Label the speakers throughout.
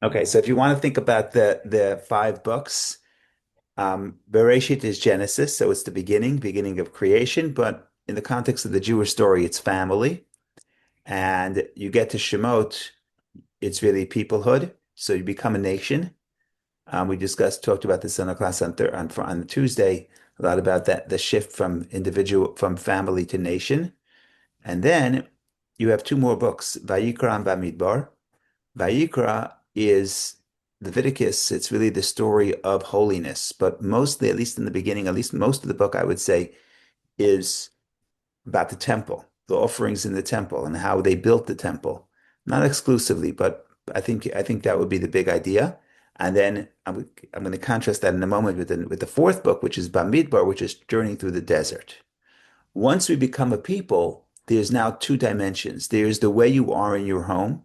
Speaker 1: Okay, so if you want to think about the five books, Bereshit is Genesis, so it's the beginning of creation, but in the context of the Jewish story, it's family. And you get to Shemot, it's really peoplehood. So you become a nation. We talked about this in our class on Tuesday, a lot about that, the shift from family to nation. And then you have two more books, Vayikra and Bamidbar. Vayikra is Leviticus. It's really the story of holiness, but mostly, at least in the beginning, at least most of the book, I would say, is about the temple, the offerings in the temple, and how they built the temple. Not exclusively, but I think that would be the big idea. And then I'm going to contrast that in a moment with the fourth book, which is Bamidbar, which is journeying through the desert. Once we become a people, there's now two dimensions. There's the way you are in your home.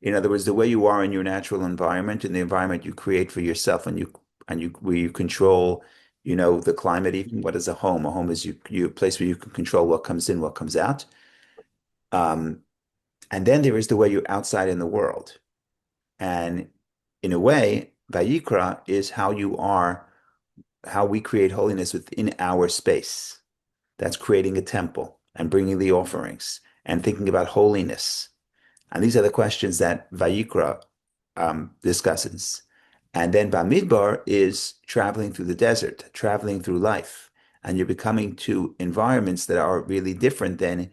Speaker 1: In other words, the way you are in your natural environment and the environment you create for yourself and you where you control, the climate, even what is a home? A home is you a place where you can control what comes in, what comes out. Um, and then there is the way you're outside in the world. And in a way, Vayikra is how we create holiness within our space. That's creating a temple and bringing the offerings and thinking about holiness. And these are the questions that Vayikra discusses. And then Bamidbar is traveling through the desert, traveling through life, and you're becoming to environments that are really different than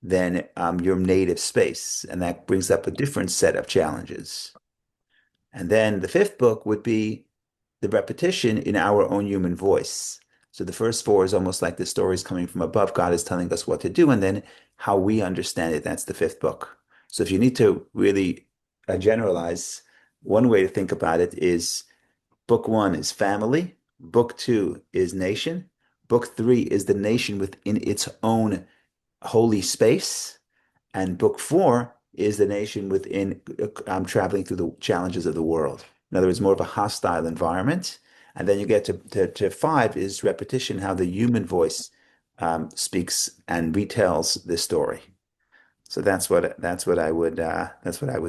Speaker 1: your native space, and that brings up a different set of challenges. And then the fifth book would be the repetition in our own human voice. So the first four is almost like the stories coming from above. God is telling us what to do, and then how we understand it. That's the fifth book. So if you need to really generalize, one way to think about it is book one is family, book two is nation, book three is the nation within its own holy space, and book four is the nation within traveling through the challenges of the world. In other words, more of a hostile environment. And then you get to five is repetition, how the human voice speaks and retells this story. So that's what I would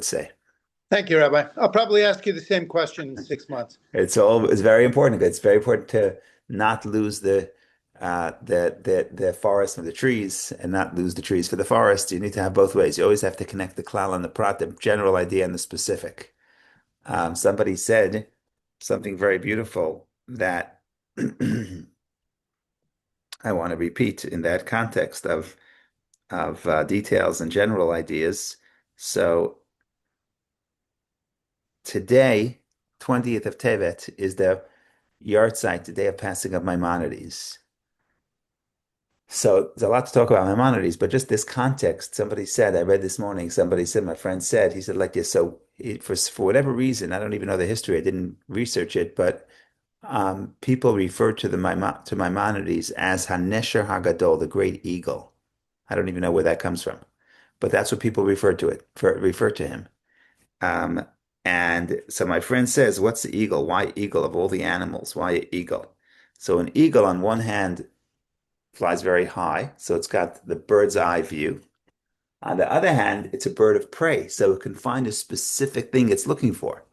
Speaker 1: say.
Speaker 2: Thank you, Rabbi. I'll probably ask you the same question in 6 months.
Speaker 1: It's very important. It's very important to not lose the forest from the trees and not lose the trees for the forest. You need to have both ways. You always have to connect the klal and the prat, the general idea and the specific. Somebody said something very beautiful that I want to repeat in that context of details and general ideas. So today, 20th of Tevet, is the yahrzeit, the day of passing of Maimonides. So there's a lot to talk about Maimonides, but just this context, somebody said, I read this morning, somebody said, my friend said, he said like this, so for whatever reason, I don't even know the history, I didn't research it, but people refer to Maimonides as Hanesher Hagadol, the great eagle. I don't even know where that comes from, but that's what people refer to him. Um, and so my friend says, what's the eagle? Why eagle of all the animals? Why eagle? So an eagle on one hand flies very high, so it's got the bird's eye view. On the other hand, it's a bird of prey, so it can find a specific thing it's looking for.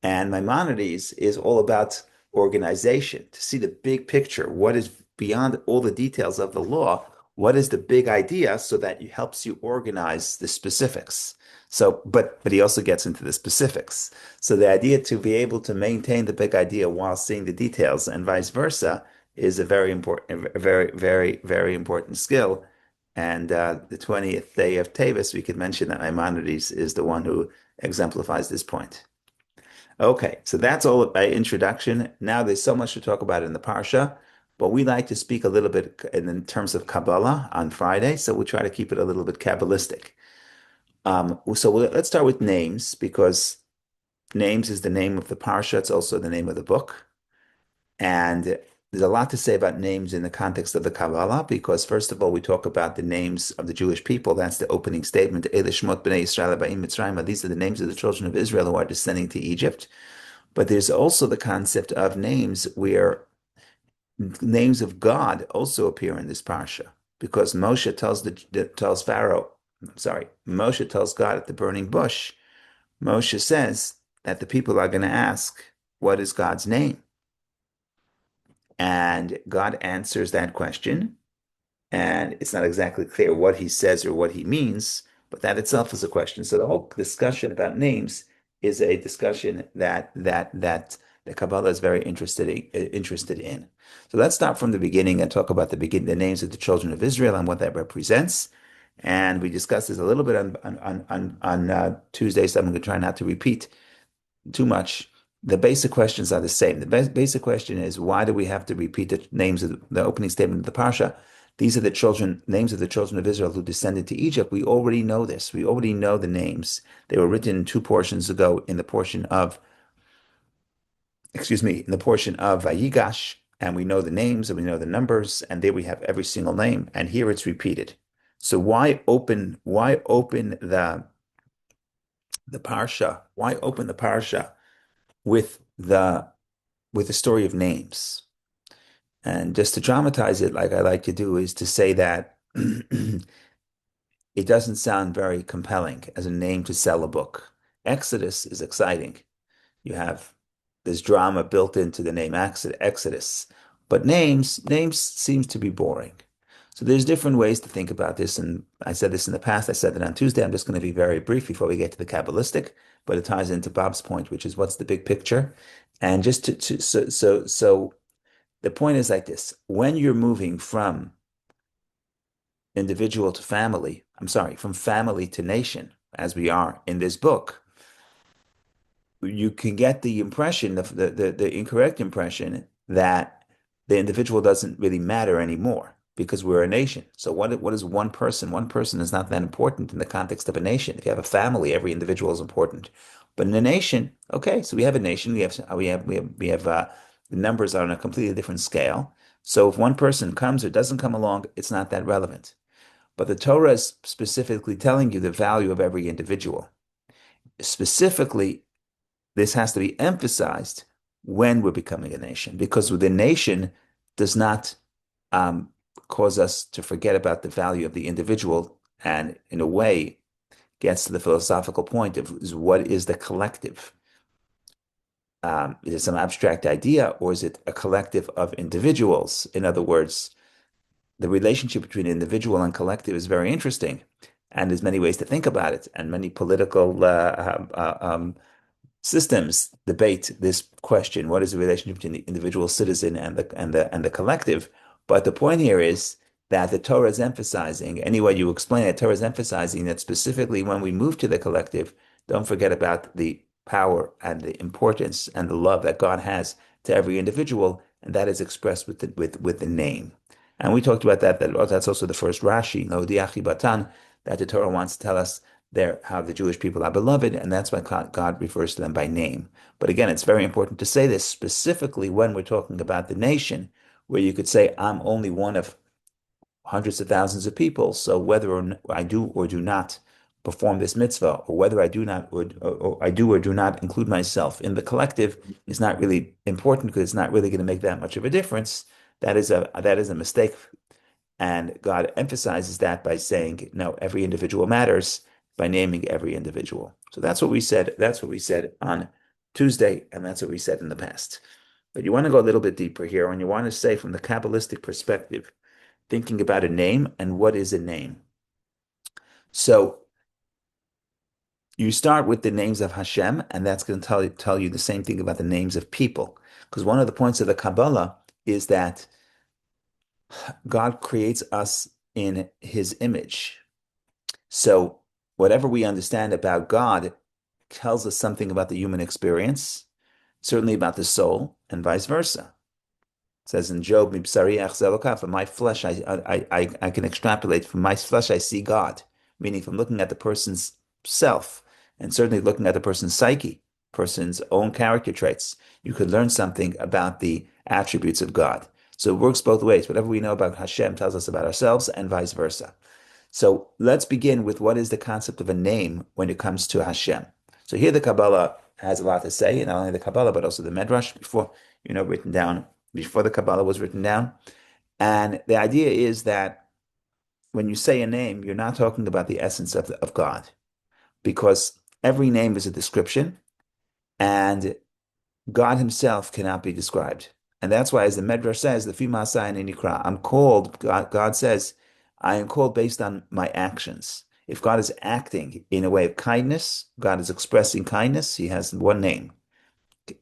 Speaker 1: And Maimonides is all about organization, to see the big picture, what is beyond all the details of the law, what is the big idea so that it helps you organize the specifics. So, but he also gets into the specifics. So the idea to be able to maintain the big idea while seeing the details and vice versa is a very important, a very, very, very important skill. And the 20th day of Tavis, we could mention that Maimonides is the one who exemplifies this point. Okay, so that's all by introduction. Now there's so much to talk about in the Parsha, but we like to speak a little bit in terms of Kabbalah on Friday, so we'll try to keep it a little bit Kabbalistic. Let's start with names because names is the name of the Parsha. It's also the name of the book. And there's a lot to say about names in the context of the Kabbalah, because first of all, we talk about the names of the Jewish people. That's the opening statement. Ele Shmot Bnei Yisrael Ba'im Mitzrayim. These are the names of the children of Israel who are descending to Egypt. But there's also the concept of names where names of God also appear in this parsha, because tells Pharaoh, I'm sorry, Moshe tells God at the burning bush. Moshe says that the people are going to ask, what is God's name? And God answers that question. And it's not exactly clear what he says or what he means, but that itself is a question. So the whole discussion about names is a discussion that the Kabbalah is very interested in. So let's start from the beginning and talk about the names of the children of Israel and what that represents. And we discussed this a little bit on Tuesday, so I'm going to try not to repeat too much. The basic questions are the same. The basic question is, why do we have to repeat the names of the opening statement of the Parsha? These are the names of the children of Israel who descended to Egypt. We already know this. We already know the names. They were written in two portions ago in the portion of, in the portion of Vayigash, and we know the names and we know the numbers, and there we have every single name, and here it's repeated. So why open the Parsha? Why open the Parsha with the story of names? And just to dramatize it, like I like to do, is to say that it doesn't sound very compelling as a name to sell a book. Exodus is exciting. You have this drama built into the name Exodus, but names seems to be boring. So there's different ways to think about this, and I said this in the past. I said it on Tuesday. I'm just going to be very brief before we get to the Kabbalistic, but it ties into Bob's point, which is what's the big picture. And just so the point is like this: when you're moving from individual to family, I'm sorry, from family to nation, as we are in this book, you can get the impression, the incorrect impression that the individual doesn't really matter anymore because we're a nation. So what is one person? One person is not that important in the context of a nation. If you have a family, every individual is important. But in a nation, okay, so we have a nation, the numbers are on a completely different scale. So if one person comes or doesn't come along, it's not that relevant. But the Torah is specifically telling you the value of every individual. Specifically, this has to be emphasized when we're becoming a nation, because the nation does not um, cause us to forget about the value of the individual, and in a way gets to the philosophical point of what is the collective? Is it some abstract idea, or is it a collective of individuals? In other words, the relationship between individual and collective is very interesting, and there's many ways to think about it, and many political systems debate this question: what is the relationship between the individual citizen and the collective? But the point here is that the Torah is emphasizing, any way you explain it, Torah is emphasizing that specifically when we move to the collective, don't forget about the power and the importance and the love that God has to every individual, and that is expressed with the name. And we talked about that's also the first Rashi, no diachi batan, that the Torah wants to tell us there how the Jewish people are beloved, and that's why God refers to them by name. But again, it's very important to say this specifically when we're talking about the nation, where you could say, I'm only one of hundreds of thousands of people, so whether I do or do not perform this mitzvah, or whether I do not or I do or do not include myself in the collective is not really important, because it's not really going to make that much of a difference. That is a mistake. And God emphasizes that by saying, no, every individual matters, by naming every individual. So that's what we said. That's what we said on Tuesday, and that's what we said in the past. But you want to go a little bit deeper here, and you want to say from the Kabbalistic perspective, thinking about a name and what is a name. So you start with the names of Hashem, and that's going to tell you the same thing about the names of people. Because one of the points of the Kabbalah is that God creates us in his image. So whatever we understand about God tells us something about the human experience, certainly about the soul, and vice versa. It says in Job, from my flesh, I can extrapolate, from my flesh I see God, meaning from looking at the person's self, and certainly looking at the person's psyche, person's own character traits, you could learn something about the attributes of God. So it works both ways. Whatever we know about Hashem tells us about ourselves, and vice versa. So let's begin with what is the concept of a name when it comes to Hashem. So here the Kabbalah has a lot to say, and not only the Kabbalah, but also the Medrash written down before the Kabbalah was written down. And the idea is that when you say a name, you're not talking about the essence of God, because every name is a description, And God himself cannot be described. And that's why, as the Medrash says, the Fi Ma'asai Anini Kra, I'm called, God says, I am called based on my actions. If God is acting in a way of kindness, God is expressing kindness, he has one name,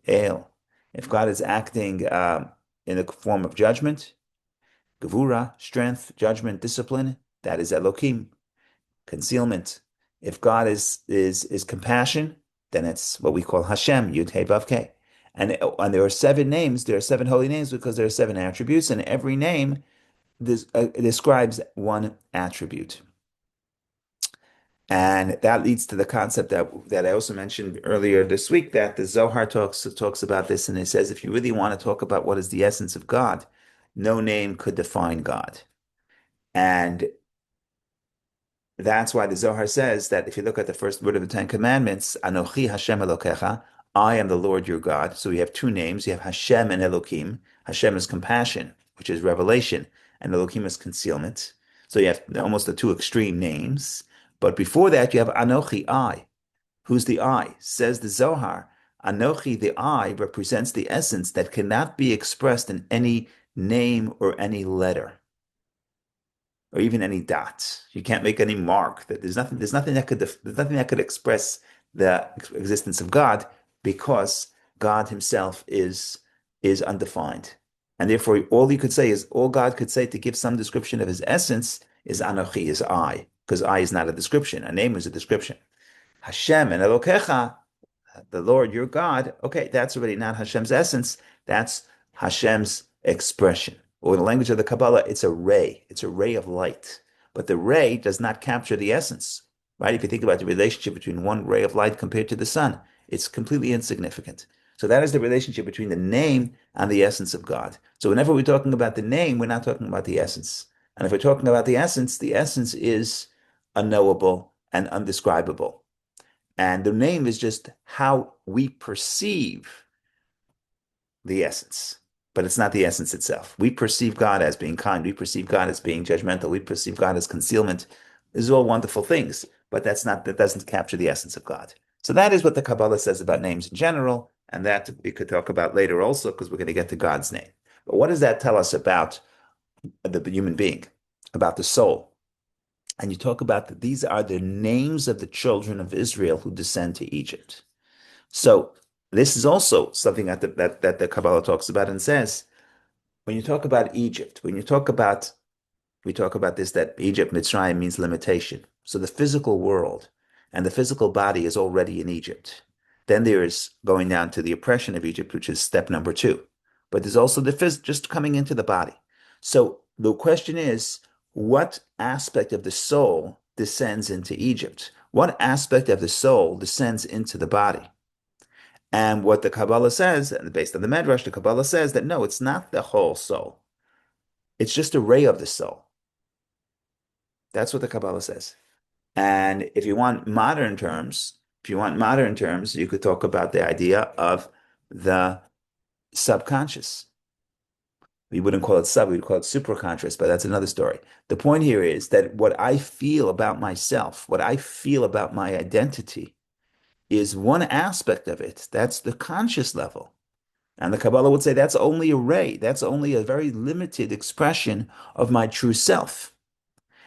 Speaker 1: El. If God is acting in the form of judgment, Gevura, strength, judgment, discipline, that is Elohim, concealment. If God is compassion, then it's what we call Hashem, Yud Hey Vav Kei. And there are seven names, there are seven holy names because there are seven attributes, and every name describes one attribute. And that leads to the concept that I also mentioned earlier this week, that the Zohar talks about this, and it says if you really want to talk about what is the essence of God, no name could define God. And that's why the Zohar says that if you look at the first word of the Ten Commandments, Anochi Hashem Elokecha, I am the Lord your God. So we have two names. You have Hashem and Elohim. Hashem is compassion, which is revelation, and Elohim is concealment. So you have almost the two extreme names. But before that, you have Anochi, I. Who's the I? Says the Zohar. Anochi, the I, represents the essence that cannot be expressed in any name or any letter, or even any dots. You can't make any mark. That there's nothing that could express the existence of God because God himself is undefined. And therefore, all God could say to give some description of his essence is Anochi, is I, because I is not a description. A name is a description. Hashem and Elokecha, the Lord your God, okay, that's already not Hashem's essence. That's Hashem's expression. Or in the language of the Kabbalah, it's a ray. It's a ray of light. But the ray does not capture the essence, right? If you think about the relationship between one ray of light compared to the sun, it's completely insignificant. So that is the relationship between the name and the essence of God. So whenever we're talking about the name, we're not talking about the essence. And if we're talking about the essence is unknowable and undescribable. And the name is just how we perceive the essence, but it's not the essence itself. We perceive God as being kind. We perceive God as being judgmental. We perceive God as concealment. These are all wonderful things, but that doesn't capture the essence of God. So that is what the Kabbalah says about names in general, and that we could talk about later also because we're going to get to God's name. But what does that tell us about the human being, about the soul? And you talk about that these are the names of the children of Israel who descend to Egypt. So this is also something that the Kabbalah talks about and says, when you talk about Egypt, we talk about this, that Egypt, Mitzrayim means limitation. So the physical world and the physical body is already in Egypt. Then there is going down to the oppression of Egypt, which is step number two. But there's also just coming into the body. So the question is, what aspect of the soul descends into Egypt? What aspect of the soul descends into the body? And what the Kabbalah says, and based on the Medrash, the Kabbalah says that no, it's not the whole soul. It's just a ray of the soul. That's what the Kabbalah says. And if you want modern terms, you could talk about the idea of the subconscious. We wouldn't call it we'd call it superconscious, but that's another story. The point here is that what I feel about myself, what I feel about my identity is one aspect of it. That's the conscious level. And the Kabbalah would say that's only a ray. That's only a very limited expression of my true self.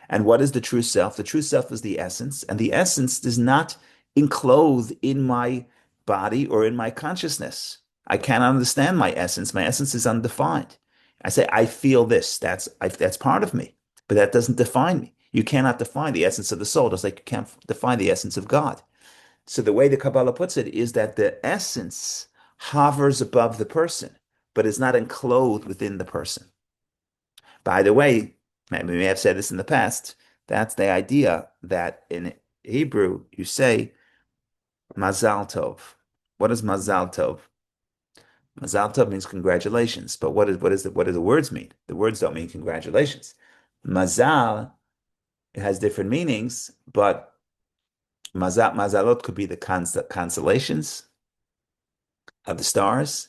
Speaker 1: And what is the true self? The true self is the essence, and the essence does not enclose in my body or in my consciousness. I cannot understand my essence. My essence is undefined. I say, I feel this. That's part of me, but that doesn't define me. You cannot define the essence of the soul, just like you can't define the essence of God. So the way the Kabbalah puts it is that the essence hovers above the person, but is not enclosed within the person. By the way, we may have said this in the past, that's the idea that in Hebrew you say Mazal Tov. What is Mazal Tov? Mazal Tov means congratulations, but what do the words mean? The words don't mean congratulations. Mazal, it has different meanings, but Mazalot could be the constellations of the stars.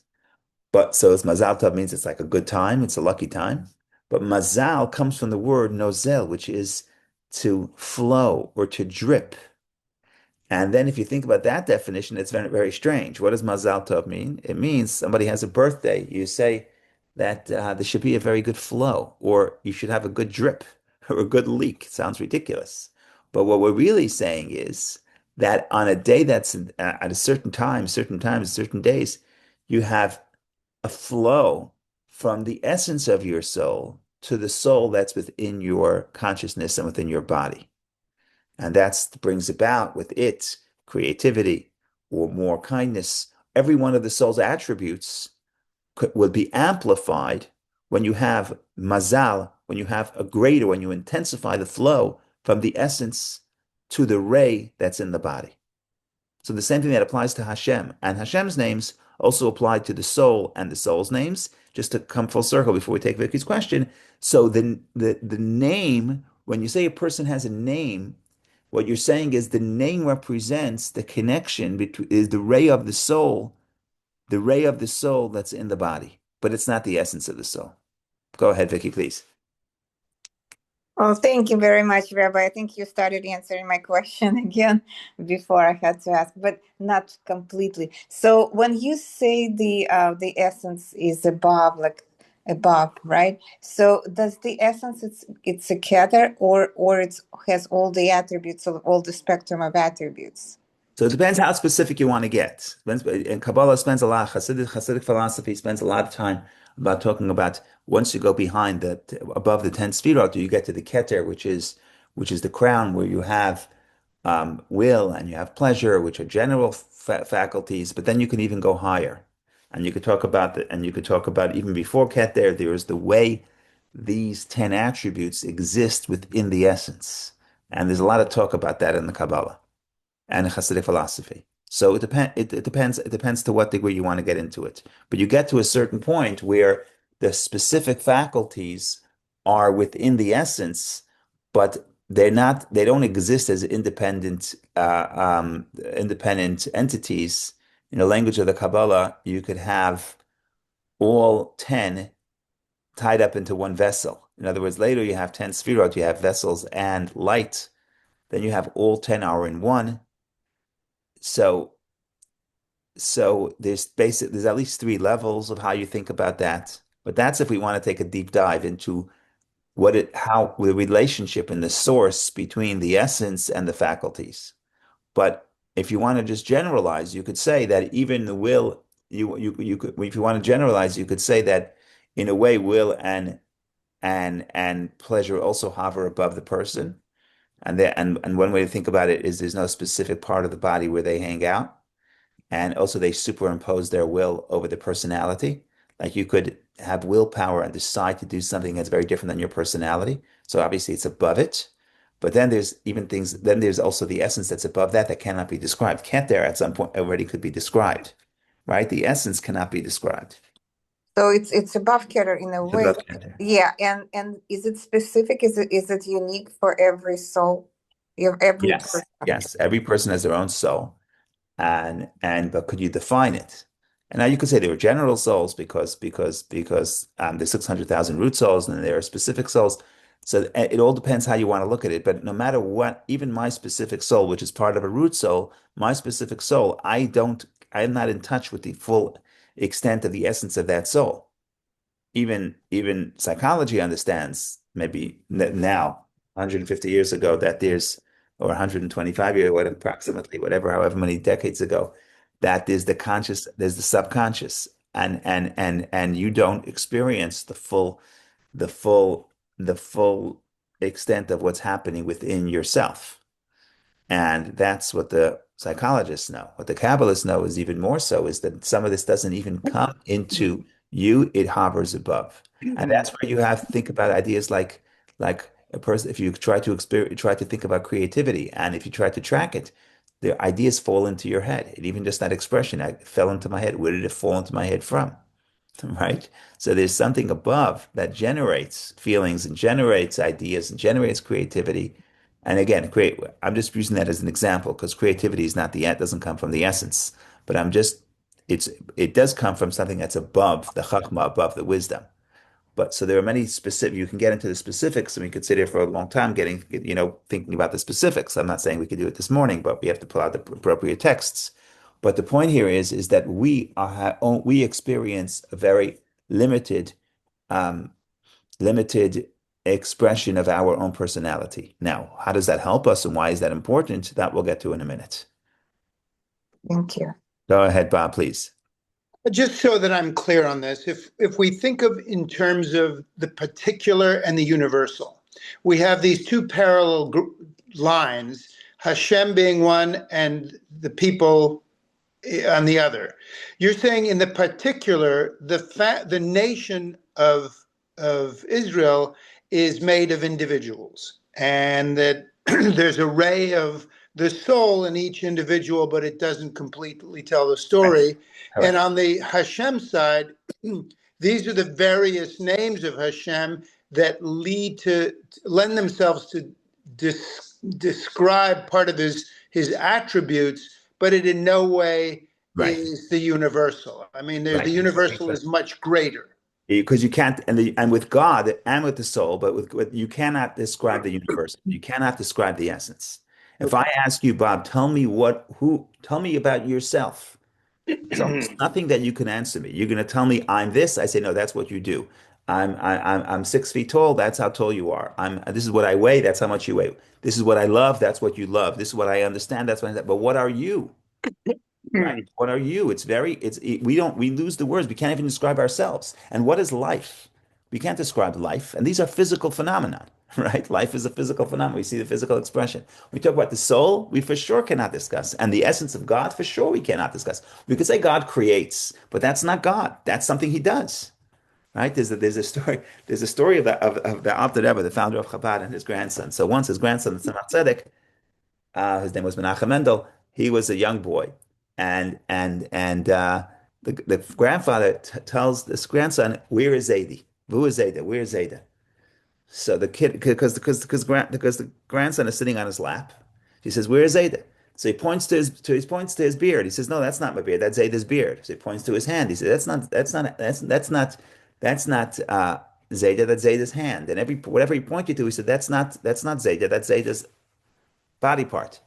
Speaker 1: But so it's Mazal Tov means it's like a good time, it's a lucky time. But Mazal comes from the word nozel, which is to flow or to drip. And then if you think about that definition, it's very, very strange. What does Mazal Tov mean? It means somebody has a birthday. You say that there should be a very good flow, or you should have a good drip, or a good leak. It sounds ridiculous. But what we're really saying is that on a day that's at a certain time, certain times, certain days, you have a flow from the essence of your soul to the soul that's within your consciousness and within your body. And that brings about with it creativity or more kindness. Every one of the soul's attributes will be amplified when you have mazal, when you have a greater, when you intensify the flow from the essence to the ray that's in the body. So the same thing that applies to Hashem and Hashem's names also apply to the soul and the soul's names. Just to come full circle before we take Vicky's question. So the name, when you say a person has a name, what you're saying is the name represents the connection between is the ray of the soul that's in the body, but it's not the essence of the soul. Go ahead, Vicky, please.
Speaker 3: Well, thank you very much, Rabbi. I think you started answering my question again before I had to ask, but not completely. So when you say the essence is above, like above, right? So does the essence it's a keter or it's has all the attributes of all the spectrum of attributes?
Speaker 1: So it depends how specific you want to get. And Kabbalah spends a lot, Hasidic philosophy spends a lot of time about talking about once you go behind above the 10 sfirot, you get to the Keter, which is the crown where you have will and you have pleasure, which are general faculties, but then you can even go higher. And you could talk about even before Keter, there is the way these 10 attributes exist within the essence. And there's a lot of talk about that in the Kabbalah and Hasidic philosophy. So it depends to what degree you want to get into it. But you get to a certain point where the specific faculties are within the essence, but they don't exist as independent entities. In the language of the Kabbalah, you could have all 10 tied up into one vessel. In other words, later you have 10 sfirot, you have vessels and light. Then you have all 10 are in one. So there's at least three levels of how you think about that. But that's if we want to take a deep dive into how the relationship and the source between the essence and the faculties. But if you want to just generalize, you could say that even the will, you could, if you want to generalize, you could say that in a way, will and pleasure also hover above the person. And one way to think about it is there's no specific part of the body where they hang out. And also they superimpose their will over the personality. Like you could have willpower and decide to do something that's very different than your personality. So obviously it's above it. But then there's also the essence that's above that cannot be described. Can't there at some point already could be described, right? The essence cannot be described.
Speaker 3: So it's above keter in a
Speaker 1: It's
Speaker 3: way.
Speaker 1: above Cantor.
Speaker 3: Yeah, and is it specific? Is it unique for every soul? Every
Speaker 1: Yes,
Speaker 3: person?
Speaker 1: yes. Every person has their own soul. But could you define it? And now you could say there are general souls because there's 600,000 root souls and there are specific souls. So it all depends how you want to look at it. But no matter what, even my specific soul, which is part of a root soul, my specific soul, I'm not in touch with the full extent of the essence of that soul. Even psychology understands maybe now, 150 years ago, that there's or 125 years, what approximately, whatever, however many decades ago, that there's the subconscious, and you don't experience the full, the full extent of what's happening within yourself. And that's what the psychologists know. What the Kabbalists know is even more so, is that some of this doesn't even come into you, it hovers above. And that's where you have to think about ideas like a person, if you try to think about creativity, and if you try to track it, the ideas fall into your head. And even just that expression, I fell into my head. Where did it fall into my head from? Right? So there's something above that generates feelings and generates ideas and generates creativity. And again, I'm just using that as an example because creativity is not doesn't come from the essence, but it does come from something that's above the chachma, above the wisdom. But so there are many specific, you can get into the specifics and we could sit here for a long time thinking about the specifics. I'm not saying we could do it this morning, but we have to pull out the appropriate texts. But the point here is that we experience a very limited, um, limited expression of our own personality. Now, how does that help us and why is that important? That we'll get to in a minute.
Speaker 3: Thank you.
Speaker 1: Go ahead, Bob, please.
Speaker 2: Just so that I'm clear on this, if we think of in terms of the particular and the universal, we have these two parallel lines, Hashem being one and the people on the other. You're saying in the particular, the nation of Israel is made of individuals, and that there's a ray of the soul in each individual, but it doesn't completely tell the story.
Speaker 1: Correct.
Speaker 2: And on the Hashem side, these are the various names of Hashem that lend themselves to describe part of his attributes, but it in no way
Speaker 1: Right.
Speaker 2: is the universal. I mean,
Speaker 1: Right.
Speaker 2: the universal is much greater.
Speaker 1: Because you can't, and with God and with the soul, but with you cannot describe the universe. You cannot describe the essence. If I ask you, Bob, tell me about yourself. There's almost nothing that you can answer me. You're going to tell me I'm this. I say no. That's what you do. I'm 6 feet tall. That's how tall you are. This is what I weigh. That's how much you weigh. This is what I love. That's what you love. This is what I understand. That's what I understand. But what are you? Right? What are you? We lose the words. We can't even describe ourselves. And what is life? We can't describe life. And these are physical phenomena, right? Life is a physical phenomenon. We see the physical expression. We talk about the soul, we for sure cannot discuss. And the essence of God, for sure we cannot discuss. We could say God creates, but that's not God. That's something he does. Right? There's a story of the Alter Rebbe, the founder of Chabad, and his grandson. So once his grandson, the Tzemach Tzedek, his name was Menachem Mendel, he was a young boy. The grandfather tells this grandson, "Where is Zaidi? Who is Zayda? Where is Zayda?" So the kid, because the grandson is sitting on his lap, he says, "Where is Zayda?" So he points to his beard. He says, "No, that's not my beard. That's Zayda's beard." So he points to his hand. He says, "That's not Zayda. That's Zayda's hand." And whatever he pointed to, he said, "That's not Zayda. That's Zayda's body part."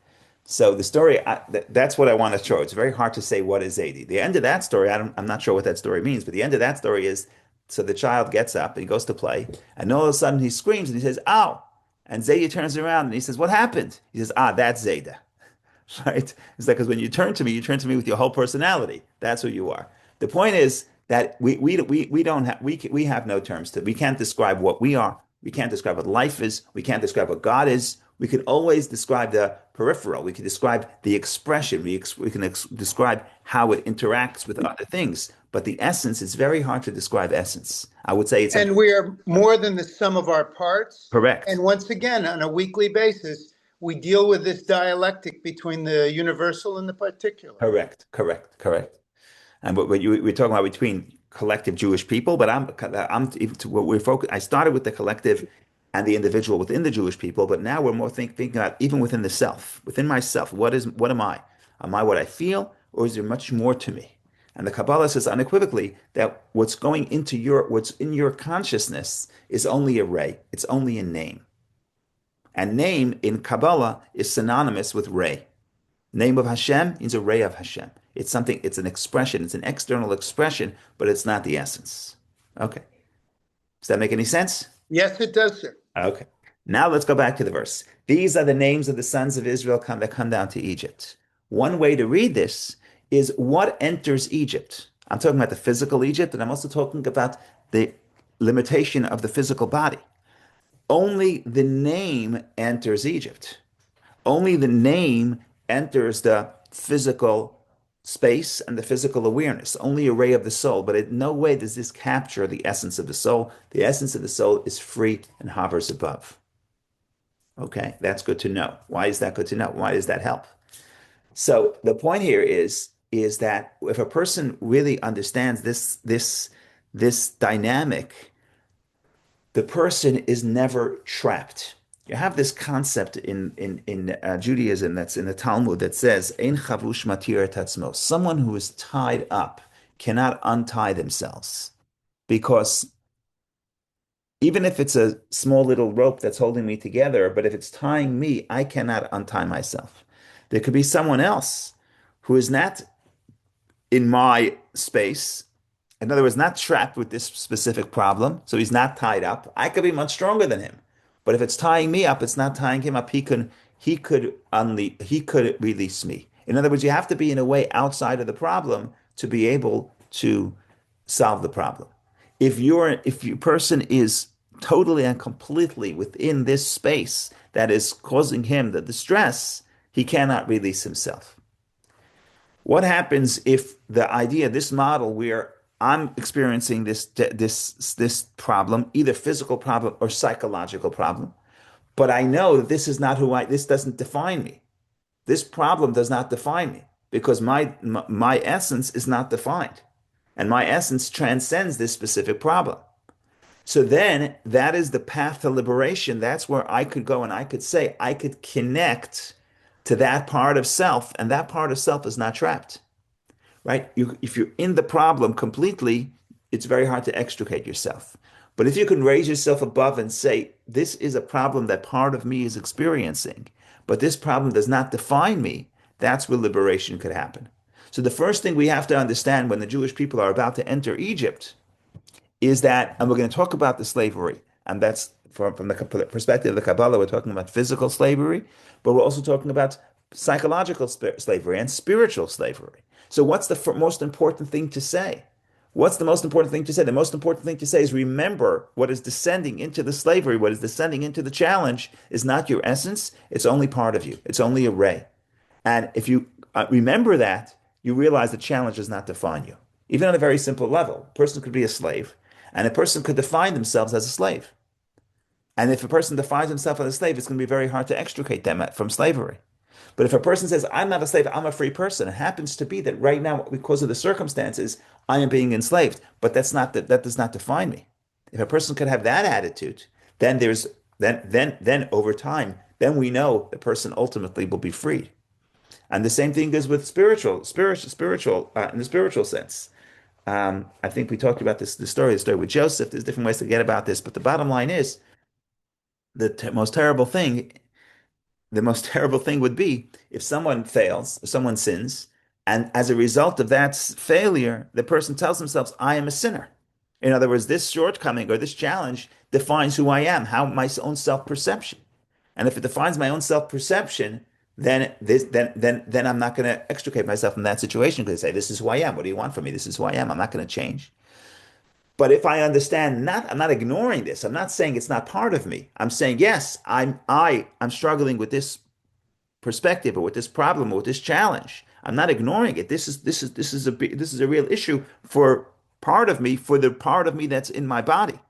Speaker 1: So the story, that's what I want to show. It's very hard to say what is Zaidi. The end of that story, I'm not sure what that story means, but the end of that story is, so the child gets up and he goes to play, and all of a sudden he screams and he says, "Ow!" And Zaida turns around and he says, "What happened?" He says, "Ah, that's Zaida." Right? It's like, because when you turn to me with your whole personality. That's who you are. The point is that we have no terms we can't describe what we are. We can't describe what life is. We can't describe what God is. We can always describe the peripheral. We can describe the expression. We can describe how it interacts with other things. But the essence, it's very hard to describe essence. I would say
Speaker 2: and we are more than the sum of our parts.
Speaker 1: Correct.
Speaker 2: And once again, on a weekly basis, we deal with this dialectic between the universal and the particular.
Speaker 1: Correct. And what we're talking about between collective Jewish people, but I started with the collective and the individual within the Jewish people, but now we're more thinking about even within the self, within myself. What am I? Am I what I feel, or is there much more to me? And the Kabbalah says unequivocally that what's in your consciousness is only a ray. It's only a name. And name in Kabbalah is synonymous with ray. Name of Hashem means a ray of Hashem. It's an expression, it's an external expression, but it's not the essence. Okay. Does that make any sense?
Speaker 2: Yes, it does, sir.
Speaker 1: Okay. Now let's go back to the verse. These are the names of the sons of Israel that come down to Egypt. One way to read this is what enters Egypt. I'm talking about the physical Egypt, and I'm also talking about the limitation of the physical body. Only the name enters Egypt. Only the name enters the physical space and the physical awareness, only a ray of the soul. But in no way does this capture the essence of the soul. The essence of the soul is free and hovers above. Okay, that's good to know. Why is that good to know? Why does that help? So the point here is that if a person really understands this dynamic, the person is never trapped. You have this concept in Judaism that's in the Talmud that says, "Ein chavush matir et atzmo." Someone who is tied up cannot untie themselves, because even if it's a small little rope that's holding me together, but if it's tying me, I cannot untie myself. There could be someone else who is not in my space. In other words, not trapped with this specific problem. So he's not tied up. I could be much stronger than him. But if it's tying me up, it's not tying him up. He could release me. In other words, you have to be in a way outside of the problem to be able to solve the problem. If your person is totally and completely within this space that is causing him the distress, he cannot release himself. What happens if the idea, this model where I'm experiencing this problem, either physical problem or psychological problem, but I know that this doesn't define me. This problem does not define me because my essence is not defined. And my essence transcends this specific problem. So then that is the path to liberation. That's where I could go and I could say, I could connect to that part of self, and that part of self is not trapped, right? If you're in the problem completely, it's very hard to extricate yourself. But if you can raise yourself above and say, this is a problem that part of me is experiencing, but this problem does not define me, that's where liberation could happen. So the first thing we have to understand when the Jewish people are about to enter Egypt is that, and we're going to talk about the slavery, and that's from the perspective of the Kabbalah, we're talking about physical slavery, but we're also talking about psychological slavery and spiritual slavery. So what's the most important thing to say? What's the most important thing to say? The most important thing to say is remember what is descending into the slavery, what is descending into the challenge is not your essence, it's only part of you. It's only a ray. And if you remember that, you realize the challenge does not define you. Even on a very simple level, a person could be a slave, and a person could define themselves as a slave. And if a person defines himself as a slave, it's going to be very hard to extricate them from slavery. But if a person says, I'm not a slave, I'm a free person, it happens to be that right now, because of the circumstances, I am being enslaved. But that does not define me. If a person could have that attitude, then over time, then we know the person ultimately will be freed. And the same thing is with in the spiritual sense. I think we talked about the story with Joseph. There's different ways to get about this, but the bottom line is the most terrible thing would be if someone fails, if someone sins, and as a result of that failure, the person tells themselves, I am a sinner. In other words, this shortcoming or this challenge defines who I am, how my own self-perception. And if it defines my own self-perception, then I'm not going to extricate myself from that situation because I say, this is who I am. What do you want from me? This is who I am. I'm not going to change. But if I understand, I'm not ignoring this. I'm not saying it's not part of me. I'm saying, yes, I'm struggling with this perspective or with this problem or with this challenge. I'm not ignoring it. This is a real issue for part of me, for the part of me that's in my body.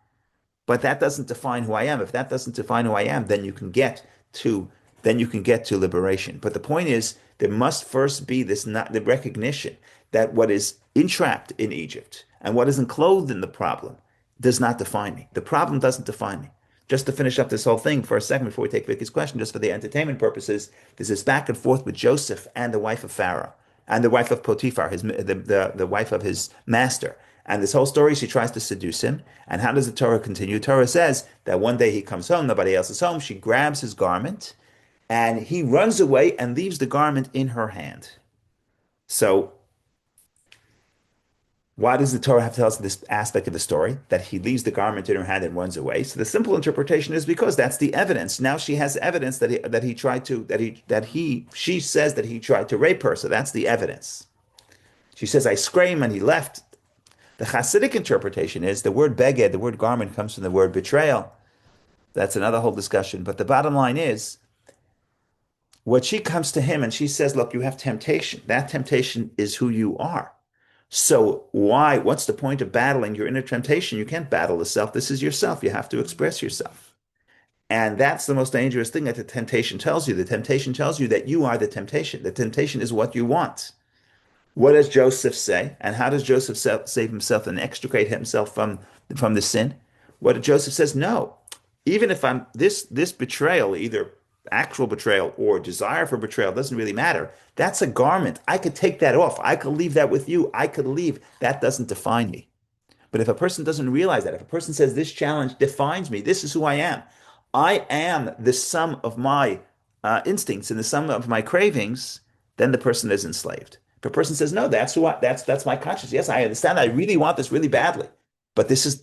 Speaker 1: But that doesn't define who I am. If that doesn't define who I am, to then you can get to liberation. But the point is, there must first be the recognition that what is entrapped in Egypt and what is enclosed in the problem does not define me. The problem doesn't define me. Just to finish up this whole thing for a second before we take Vicky's question, just for the entertainment purposes, there's this back and forth with Joseph and the wife of Pharaoh and the wife of Potiphar, the wife of his master. And this whole story, she tries to seduce him. And how does the Torah continue? Torah says that one day he comes home, nobody else is home. She grabs his garment and he runs away and leaves the garment in her hand. So why does the Torah have to tell us this aspect of the story, that he leaves the garment in her hand and runs away? So the simple interpretation is because that's the evidence. Now she has evidence she says that he tried to rape her. So that's the evidence. She says, I scream and he left. The Hasidic interpretation is the word beged, the word garment, comes from the word betrayal. That's another whole discussion. But the bottom line is, what she comes to him and she says, look, you have temptation. That temptation is who you are. So what's the point of battling your inner temptation? You can't battle the self. This is yourself. You have to express yourself. And that's the most dangerous thing that the temptation tells you. The temptation tells you that you are the temptation. The temptation is what you want. What does Joseph say? And how does Joseph save himself and extricate himself from the sin? What Joseph says, no. Even if I'm this betrayal, either actual betrayal or desire for betrayal, doesn't really matter. That's a garment. I could take that off. I could leave that with you. I could leave. That doesn't define me. But if a person doesn't realize that, if a person says this challenge defines me, this is who I am the sum of my instincts and the sum of my cravings, then the person is enslaved. If a person says, no, that's my conscience. Yes, I understand. I really want this really badly. But this is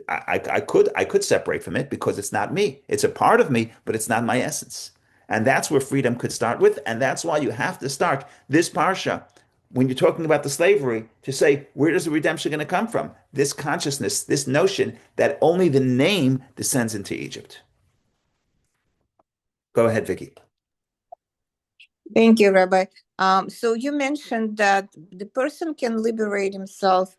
Speaker 1: I could separate from it because it's not me. It's a part of me, but it's not my essence. And that's where freedom could start with. And that's why you have to start this parsha when you're talking about the slavery to say, where does the redemption going to come from? This consciousness, this notion that only the name descends into Egypt. Go ahead, Vicky.
Speaker 3: Thank you, Rabbi. So you mentioned that the person can liberate himself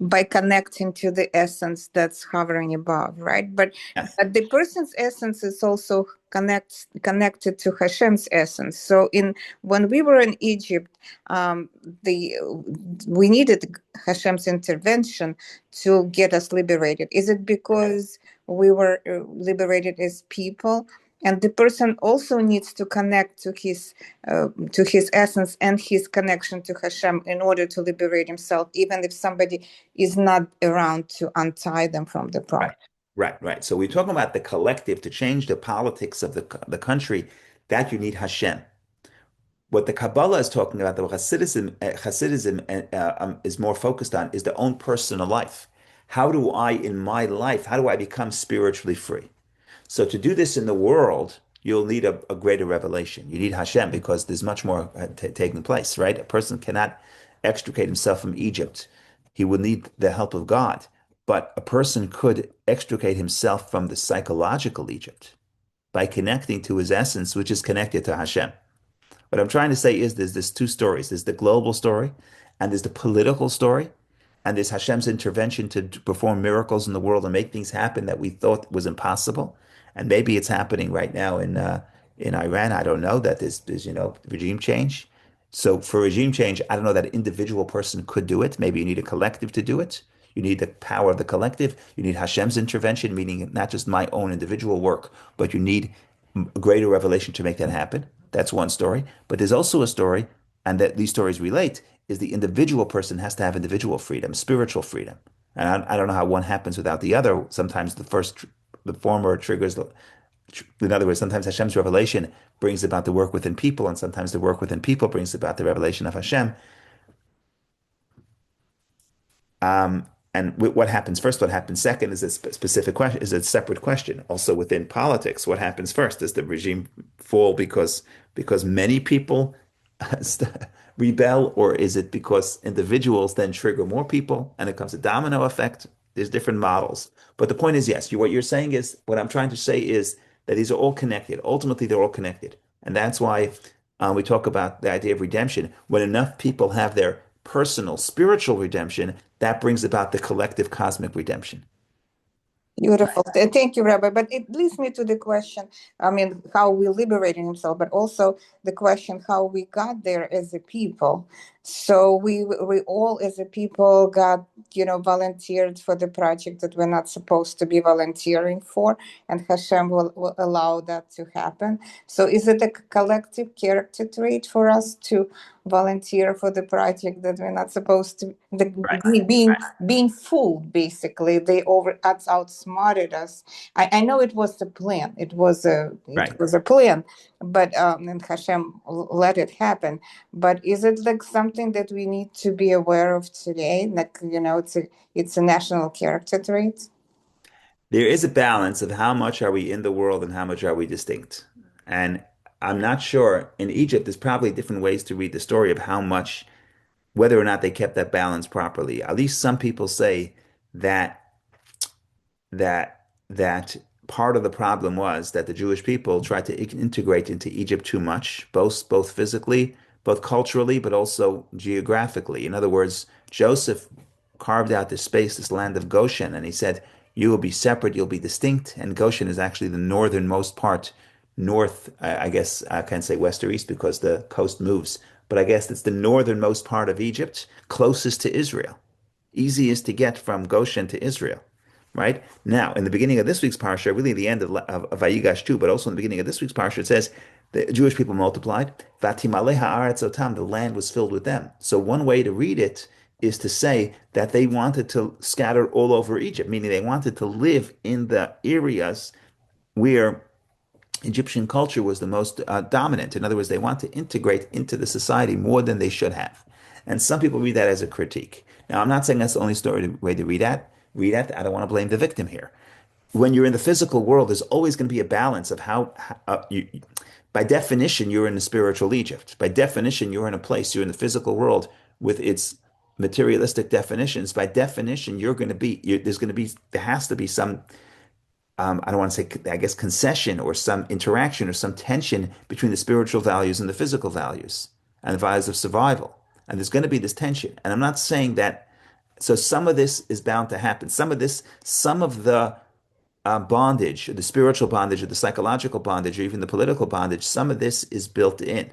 Speaker 3: by connecting to the essence that's hovering above, right? But
Speaker 1: Yes.
Speaker 3: the person's essence is also connected to Hashem's essence. So when we were in Egypt, the we needed Hashem's intervention to get us liberated. Is it because we were liberated as people? And the person also needs to connect to his essence and his connection to Hashem in order to liberate himself, even if somebody is not around to untie them from the problem.
Speaker 1: Right. So we're talking about the collective to change the politics of the country, that you need Hashem. What the Kabbalah is talking about, the Hasidism is more focused on, is their own personal life. How do I, in my life, how do I become spiritually free? So to do this in the world, you'll need a greater revelation. You need Hashem because there's much more taking place, right? A person cannot extricate himself from Egypt. He would need the help of God. But a person could extricate himself from the psychological Egypt by connecting to his essence, which is connected to Hashem. What I'm trying to say is there's two stories. There's the global story and there's the political story. And there's Hashem's intervention to perform miracles in the world and make things happen that we thought was impossible. And maybe it's happening right now in Iran. I don't know that there's regime change. So for regime change, I don't know that an individual person could do it. Maybe you need a collective to do it. You need the power of the collective. You need Hashem's intervention, meaning not just my own individual work, but you need a greater revelation to make that happen. That's one story. But there's also a story, and that these stories relate, is the individual person has to have individual freedom, spiritual freedom. And I don't know how one happens without the other. Sometimes the former triggers in other words, sometimes Hashem's revelation brings about the work within people, and sometimes the work within people brings about the revelation of Hashem. And what happens first, what happens second is a specific question, is a separate question. Also within politics, what happens first? Does the regime fall because many people rebel, or is it because individuals then trigger more people and it comes a domino effect? There's different models. But the point is, yes, what you're saying is, what I'm trying to say is that these are all connected. Ultimately, they're all connected. And that's why we talk about the idea of redemption. When enough people have their personal spiritual redemption, that brings about the collective cosmic redemption.
Speaker 3: Beautiful. Thank you, Rabbi. But it leads me to the question, I mean, how we liberating himself, but also the question how we got there as a people. So we all as a people got, volunteered for the project that we're not supposed to be volunteering for, and Hashem will allow that to happen. So is it a collective character trait for us to volunteer for the project that we're not supposed to,
Speaker 1: Right.
Speaker 3: being fooled, basically? They outsmarted us. I know it was a plan. It was a plan, but and Hashem let it happen. But is it like something that we need to be aware of today? Like, it's a national character trait.
Speaker 1: There is a balance of how much are we in the world and how much are we distinct. And I'm not sure. In Egypt, there's probably different ways to read the story of how much, whether or not they kept that balance properly. At least some people say that that part of the problem was that the Jewish people tried to integrate into Egypt too much, both physically, both culturally, but also geographically. In other words, Joseph carved out this space, this land of Goshen, and he said, "You will be separate, you'll be distinct." And Goshen is actually the northernmost part, north. I guess I can't say west or east because the coast moves, but I guess it's the northernmost part of Egypt, closest to Israel, easiest to get from Goshen to Israel. Right now, in the beginning of this week's parsha, really the end of Vayigash too, but also in the beginning of this week's parsha, it says the Jewish people multiplied. Vatimale haaretz otam, the land was filled with them. So one way to read it is to say that they wanted to scatter all over Egypt, meaning they wanted to live in the areas where Egyptian culture was the most dominant. In other words, they want to integrate into the society more than they should have. And some people read that as a critique. Now, I'm not saying that's the only way to read that. Read that. I don't want to blame the victim here. When you're in the physical world, there's always going to be a balance of by definition, you're in the spiritual Egypt. By definition, you're in a place, you're in the physical world with its materialistic definitions. By definition, there has to be some I don't want to say, I guess, concession or some interaction or some tension between the spiritual values and the physical values and the values of survival. And there's going to be this tension. And I'm not saying that, so some of this is bound to happen. Some of the bondage, or the spiritual bondage, or the psychological bondage, or even the political bondage, some of this is built in.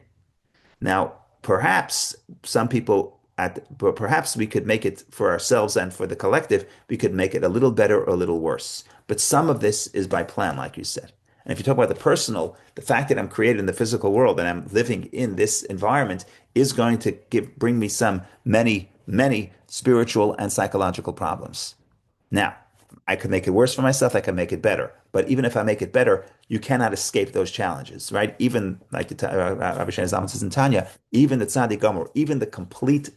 Speaker 1: Now, perhaps some people but perhaps we could make it for ourselves and for the collective, we could make it a little better or a little worse. But some of this is by plan, like you said. And if you talk about the personal, the fact that I'm created in the physical world and I'm living in this environment is going to bring me many spiritual and psychological problems. Now, I could make it worse for myself. I can make it better. But even if I make it better, you cannot escape those challenges, right? Even like Rabbi Shai Zalman says in Tanya, even the tzaddik gomer, even the complete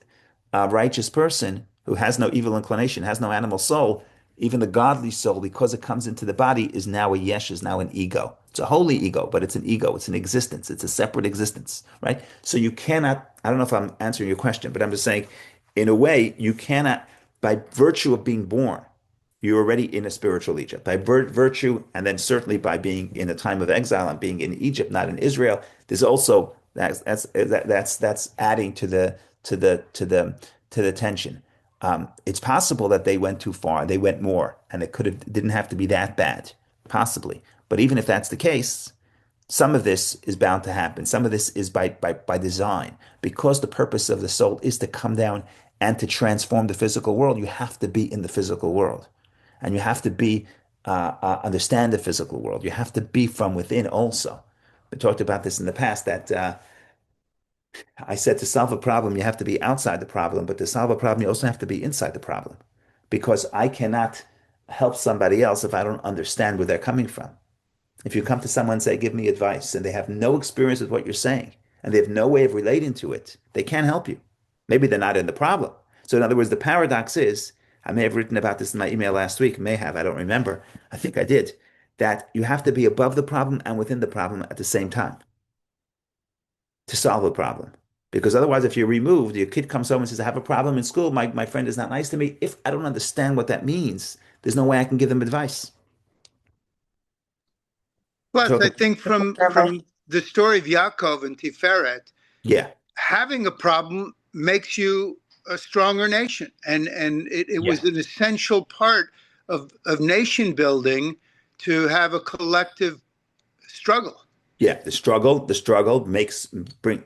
Speaker 1: righteous person who has no evil inclination, has no animal soul, even the godly soul, because it comes into the body, is now a yesh, is now an ego. It's a holy ego, but it's an ego. It's an existence. It's a separate existence, right? So you cannot, I don't know if I'm answering your question, but I'm just saying, in a way, you cannot, by virtue of being born, you're already in a spiritual Egypt. By virtue, and then certainly by being in a time of exile and being in Egypt, not in Israel, there's also that's adding to the tension. It's possible that they went too far, they went more, and it didn't have to be that bad, possibly. But even if that's the case, some of this is bound to happen. Some of this is by design, because the purpose of the soul is to come down and to transform the physical world. You have to be in the physical world, and you have to understand the physical world. You have to be from within also. We talked about this in the past that I said to solve a problem, you have to be outside the problem, but to solve a problem, you also have to be inside the problem, because I cannot help somebody else if I don't understand where they're coming from. If you come to someone and say, give me advice, and they have no experience with what you're saying, and they have no way of relating to it, they can't help you. Maybe they're not in the problem. So in other words, the paradox is, I may have written about this in my email last week, may have, I don't remember. I think I did, that you have to be above the problem and within the problem at the same time to solve a problem. Because otherwise, if you're removed, your kid comes home and says, I have a problem in school, my friend is not nice to me. If I don't understand what that means, there's no way I can give them advice.
Speaker 2: Plus,
Speaker 1: Talk
Speaker 2: I
Speaker 1: about,
Speaker 2: think from the story of Yaakov and Tiferet,
Speaker 1: yeah,
Speaker 2: having a problem makes you a stronger nation, and it
Speaker 1: yeah,
Speaker 2: was an essential part of nation building to have a collective struggle.
Speaker 1: yeah. The struggle bring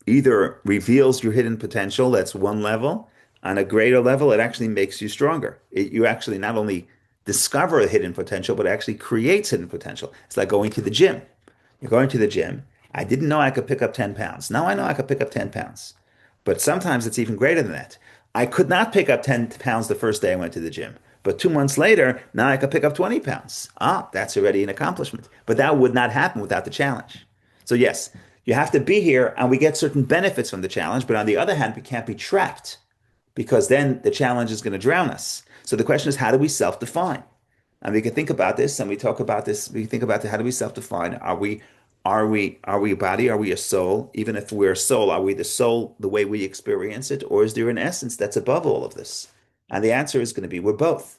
Speaker 1: either reveals your hidden potential, that's one level. On a greater level, it actually makes you stronger. You actually not only discover a hidden potential, but it actually creates hidden potential. It's like going to the gym. You're going to the gym. I didn't know I could pick up 10 pounds. Now I know I could pick up 10 pounds. But sometimes it's even greater than that. I could not pick up 10 pounds the first day I went to the gym. But 2 months later, now I could pick up 20 pounds. Ah, that's already an accomplishment. But that would not happen without the challenge. So yes, you have to be here and we get certain benefits from the challenge. But on the other hand, we can't be trapped because then the challenge is going to drown us. So the question is, how do we self-define? And we can think about this and we talk about this. We think about how do we self-define? Are we a body? Are we a soul? Even if we're a soul, are we the soul the way we experience it? Or is there an essence that's above all of this? And the answer is going to be we're both.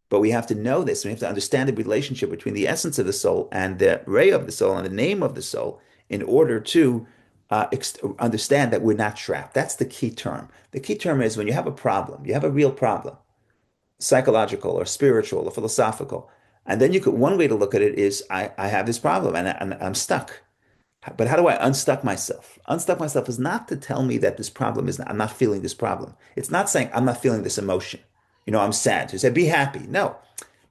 Speaker 1: But we have to know this. We have to understand the relationship between the essence of the soul and the ray of the soul and the name of the soul in order to understand that we're not trapped. That's the key term. The key term is when you have a problem, you have a real problem, psychological or spiritual or philosophical. And then one way to look at it is I have this problem and I'm stuck. But how do I unstuck myself? Unstuck myself is not to tell me that this problem is, I'm not feeling this problem. It's not saying I'm not feeling this emotion. I'm sad. To say, be happy. No,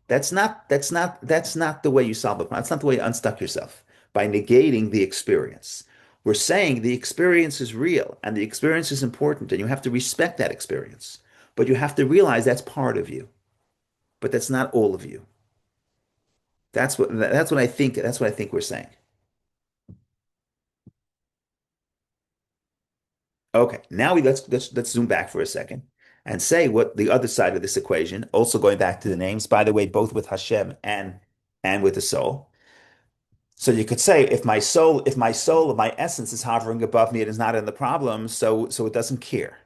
Speaker 1: that's not the way you solve a problem. That's not the way you unstuck yourself by negating the experience. We're saying the experience is real and the experience is important and you have to respect that experience. But you have to realize that's part of you, but that's not all of you. That's what I think we're saying. Okay, now let's zoom back for a second and say what the other side of this equation, also going back to the names, by the way, both with Hashem and with the soul. So you could say if my essence is hovering above me, it is not in the problem, so it doesn't care.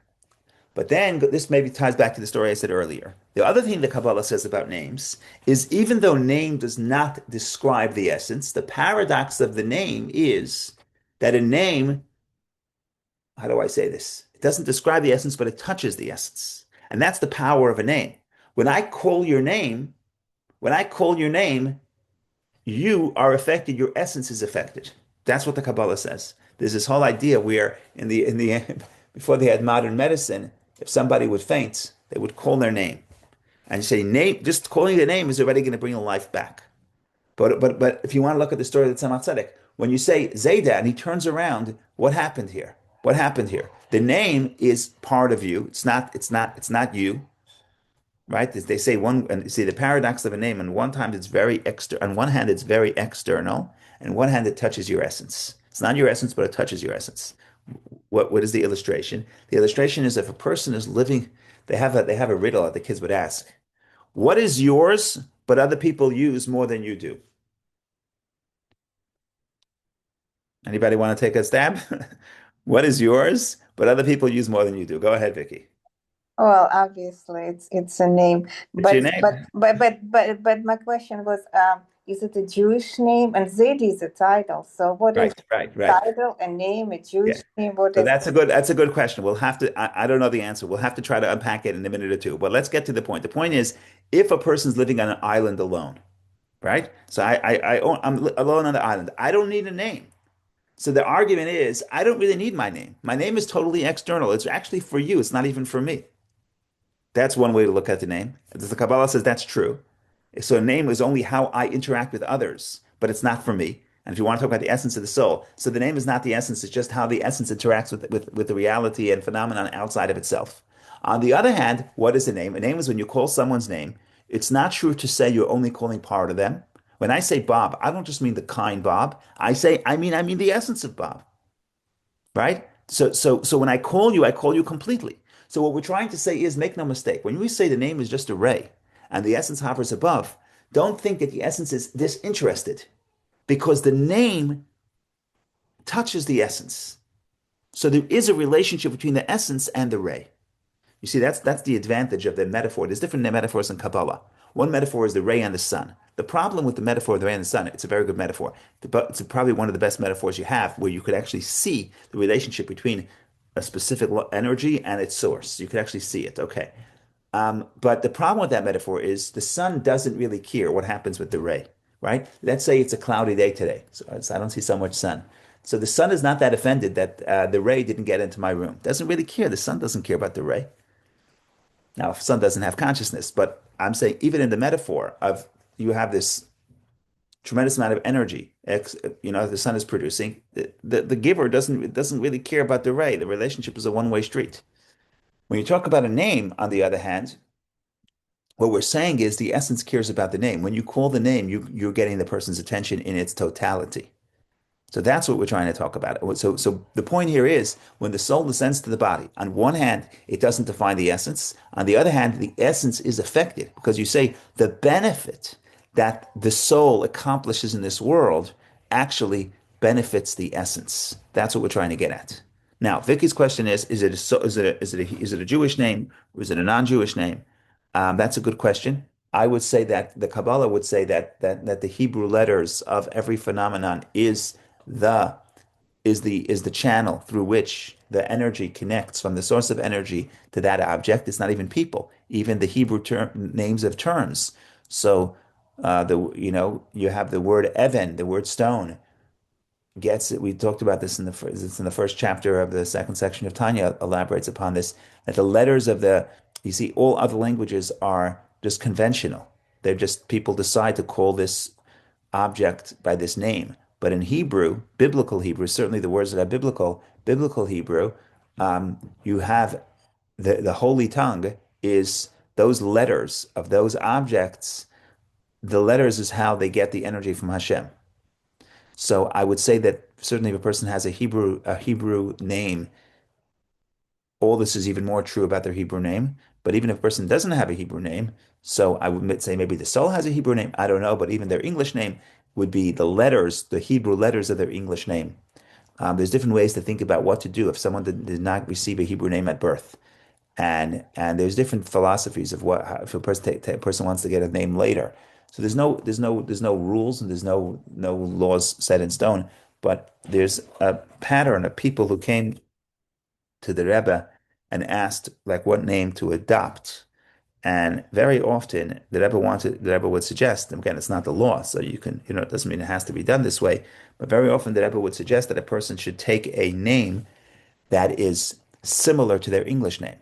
Speaker 1: But then this maybe ties back to the story I said earlier. The other thing the Kabbalah says about names is even though name does not describe the essence, the paradox of the name is that a name, how do I say this? It doesn't describe the essence, but it touches the essence. And that's the power of a name. When I call your name, when I call your name, you are affected, your essence is affected. That's what the Kabbalah says. There's this whole idea where in the before they had modern medicine, if somebody would faint, they would call their name. And you say name, just calling the name is already going to bring the life back. But if you want to look at the story of the Tzemach Tzedek, when you say Zayda and he turns around, what happened here? What happened here? The name is part of you. It's not you, right? They say one and see the paradox of a name. On one time, it's very external. On one hand, it's very external, and on one hand, it touches your essence. It's not your essence, but it touches your essence. What is the illustration? The illustration is if a person is living, they have a riddle that the kids would ask. What is yours, but other people use more than you do? Anybody want to take a stab? What is yours, but other people use more than you do? Go ahead, Vicky.
Speaker 3: Well, obviously, it's a name,
Speaker 1: It's your
Speaker 3: but
Speaker 1: name.
Speaker 3: my question was, is it a Jewish name? And Zaidi is a title. So, what is
Speaker 1: Right, right, right.
Speaker 3: title, a name, a
Speaker 1: Yeah.
Speaker 3: Jewish name? What
Speaker 1: So
Speaker 3: is?
Speaker 1: that's a good question. We'll have to, I don't know the answer. We'll have to try to unpack it in a minute or two. But let's get to the point. The point is, if a person's living on an island alone, right? So I'm alone on the island. I don't need a name. So the argument is, I don't really need my name. My name is totally external. It's actually for you. It's not even for me. That's one way to look at the name. The Kabbalah says that's true. So a name is only how I interact with others, but it's not for me. And if you want to talk about the essence of the soul, so the name is not the essence, it's just how the essence interacts with the reality and phenomenon outside of itself. On the other hand, what is a name? A name is when you call someone's name, it's not true to say you're only calling part of them. When I say Bob, I don't just mean the kind Bob. I mean the essence of Bob, right? So when I call you completely. So what we're trying to say is make no mistake. When we say the name is just a ray and the essence hovers above, don't think that the essence is disinterested because the name touches the essence. So there is a relationship between the essence and the ray. You see, that's the advantage of the metaphor. There's different metaphors in Kabbalah. One metaphor is the ray and the sun. The problem with the metaphor of the ray and the sun, it's a very good metaphor, but it's probably one of the best metaphors you have where you could actually see the relationship between a specific energy and its source. You could actually see it. Okay. But the problem with that metaphor is the sun doesn't really care what happens with the ray, right? Let's say it's a cloudy day today, so I don't see so much sun. So the sun is not that offended that the ray didn't get into my room. Doesn't really care. The sun doesn't care about the ray. Now, sun doesn't have consciousness, but I'm saying even in the metaphor of you have this tremendous amount of energy, the sun is producing. The giver doesn't really care about the ray. The relationship is a one-way street. When you talk about a name, on the other hand, what we're saying is the essence cares about the name. When you call the name, you're getting the person's attention in its totality. So that's what we're trying to talk about. So the point here is when the soul descends to the body, on one hand, it doesn't define the essence. On the other hand, the essence is affected because you say the benefit that the soul accomplishes in this world actually benefits the essence. That's what we're trying to get at. Now, Vicky's question is it a Jewish name or is it a non-Jewish name? That's a good question. I would say that the Kabbalah would say that the Hebrew letters of every phenomenon the is the channel through which the energy connects from the source of energy to that object. It's not even people, even the Hebrew names of terms. So you have the word even, the word stone gets it. We talked about this it's in the first chapter of the second section of Tanya elaborates upon this, that the letters of you see, all other languages are just conventional. They're just people decide to call this object by this name. But in Hebrew, biblical Hebrew, certainly the words that are biblical Hebrew, you have the holy tongue is those letters of those objects. The letters is how they get the energy from Hashem. So I would say that certainly if a person has a Hebrew name, all this is even more true about their Hebrew name. But even if a person doesn't have a Hebrew name, so I would say maybe the soul has a Hebrew name, I don't know, but even their English name would be the letters, the Hebrew letters of their English name. There's different ways to think about what to do if someone did not receive a Hebrew name at birth. And there's different philosophies of what how, if a person wants to get a name later. So there's no rules and there's no laws set in stone, but there's a pattern of people who came to the Rebbe and asked like what name to adopt. And very often the Rebbe would suggest, again, it's not the law, so it doesn't mean it has to be done this way, but very often the Rebbe would suggest that a person should take a name that is similar to their English name.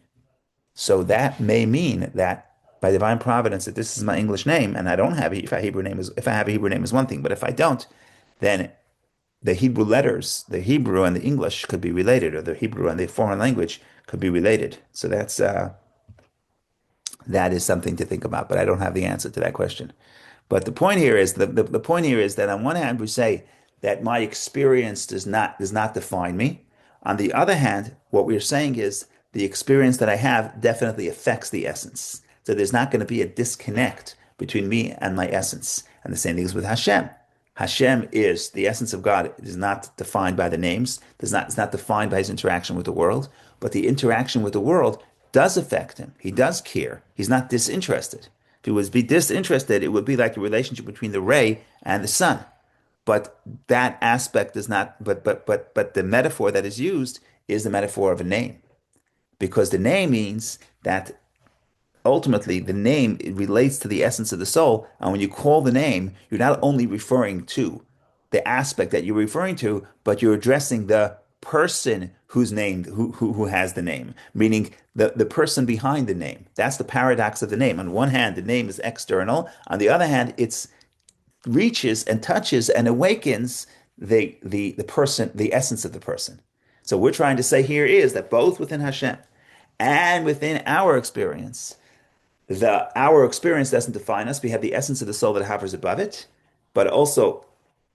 Speaker 1: So that may mean that by divine providence, that this is my English name, and I don't have if I have a Hebrew name is one thing, but if I don't, then the Hebrew letters, the Hebrew and the English could be related, or the Hebrew and the foreign language could be related. So that is something to think about, but I don't have the answer to that question. But the point here is that on one hand we say that my experience does not define me. On the other hand, what we're saying is the experience that I have definitely affects the essence. So there's not going to be a disconnect between me and my essence. And the same thing is with Hashem. Hashem is the essence of God. It is not defined by the names. It's not defined by his interaction with the world. But the interaction with the world does affect him. He does care. He's not disinterested. If he was be disinterested, it would be like the relationship between the ray and the sun. But that aspect is not. But the metaphor that is used is the metaphor of a name, because the name means that ultimately the name it relates to the essence of the soul. And when you call the name, you're not only referring to the aspect that you're referring to, but you're addressing the person who's named, who has the name, meaning the person behind the name. That's the paradox of the name. On one hand, the name is external. On the other hand, it reaches and touches and awakens the person, the essence of the person. So we're trying to say here is that both within Hashem and within our experience, our experience doesn't define us. We have the essence of the soul that hovers above it, but also,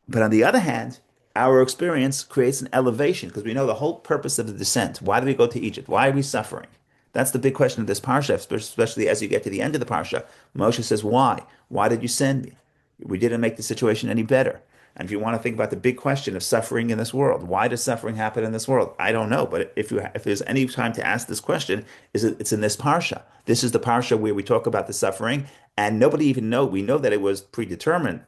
Speaker 1: but on the other hand, our experience creates an elevation because we know the whole purpose of the descent. Why do we go to Egypt? Why are we suffering? That's the big question of this parsha, especially as you get to the end of the parsha. Moshe says, "Why? Why did you send me? We didn't make the situation any better." And if you want to think about the big question of suffering in this world, why does suffering happen in this world? I don't know, but if there's any time to ask this question, it's in this parsha. This is the parsha where we talk about the suffering, and nobody even know. We know that it was predetermined,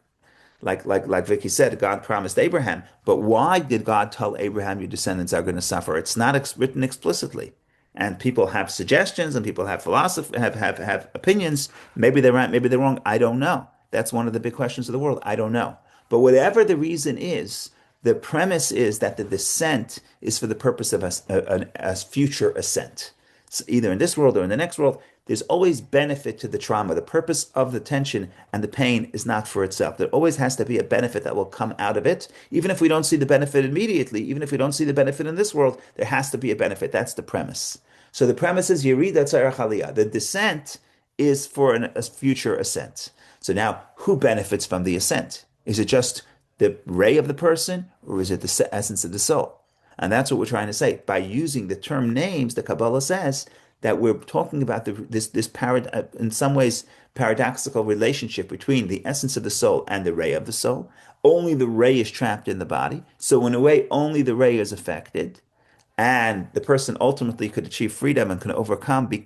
Speaker 1: like Vicky said, God promised Abraham. But why did God tell Abraham your descendants are going to suffer? It's not written explicitly. And people have suggestions and people have philosophy, have opinions. Maybe they're right, maybe they're wrong. I don't know. That's one of the big questions of the world. I don't know. But whatever the reason is, the premise is that the descent is for the purpose of a future ascent. So either in this world or in the next world, there's always benefit to the trauma. The purpose of the tension and the pain is not for itself. There always has to be a benefit that will come out of it. Even if we don't see the benefit immediately, even if we don't see the benefit in this world, there has to be a benefit. That's the premise. So the premise is Yerida Tzarech Aliyah. The descent is for a future ascent. So now, who benefits from the ascent? Is it just the ray of the person, or is it the essence of the soul? And that's what we're trying to say. By using the term names, the Kabbalah says that we're talking about in some ways, paradoxical relationship between the essence of the soul and the ray of the soul. Only the ray is trapped in the body. So in a way, only the ray is affected. And the person ultimately could achieve freedom and can overcome the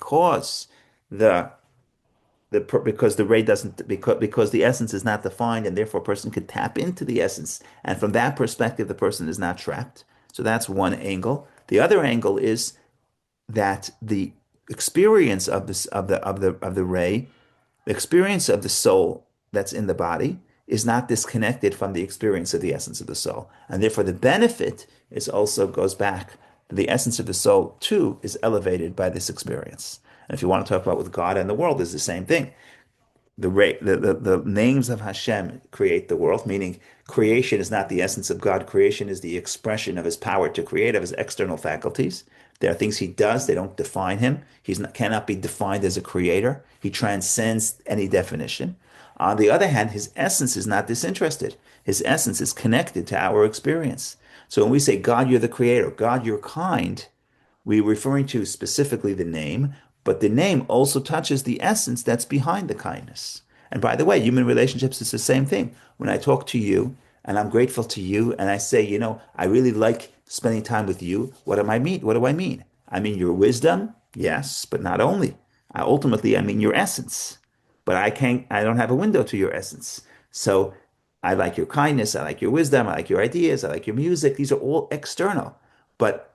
Speaker 1: because the ray doesn't because the essence is not defined, and therefore a person could tap into the essence, and from that perspective the person is not trapped. So that's one angle. The other angle is that the experience of this of the ray, the experience of the soul that's in the body is not disconnected from the experience of the essence of the soul, and therefore the benefit is also goes back. The essence of the soul too is elevated by this experience. And if you want to talk about with God and the world, it's the same thing. the names of Hashem create the world, meaning creation is not the essence of God. Creation is the expression of his power to create, of his external faculties. There are things he does, they don't define him. Cannot be defined as a creator. He transcends any definition. On the other hand, his essence is not disinterested. His essence is connected to our experience. So when we say, God, you're the creator, God, you're kind, we're referring to specifically the name, but the name also touches the essence that's behind the kindness. And by the way, human relationships is the same thing. When I talk to you and I'm grateful to you and I say, I really like spending time with you, what do I mean? What do I mean? I mean your wisdom, yes, but not only. I mean your essence. But I don't have a window to your essence. So I like your kindness, I like your wisdom, I like your ideas, I like your music. These are all external. But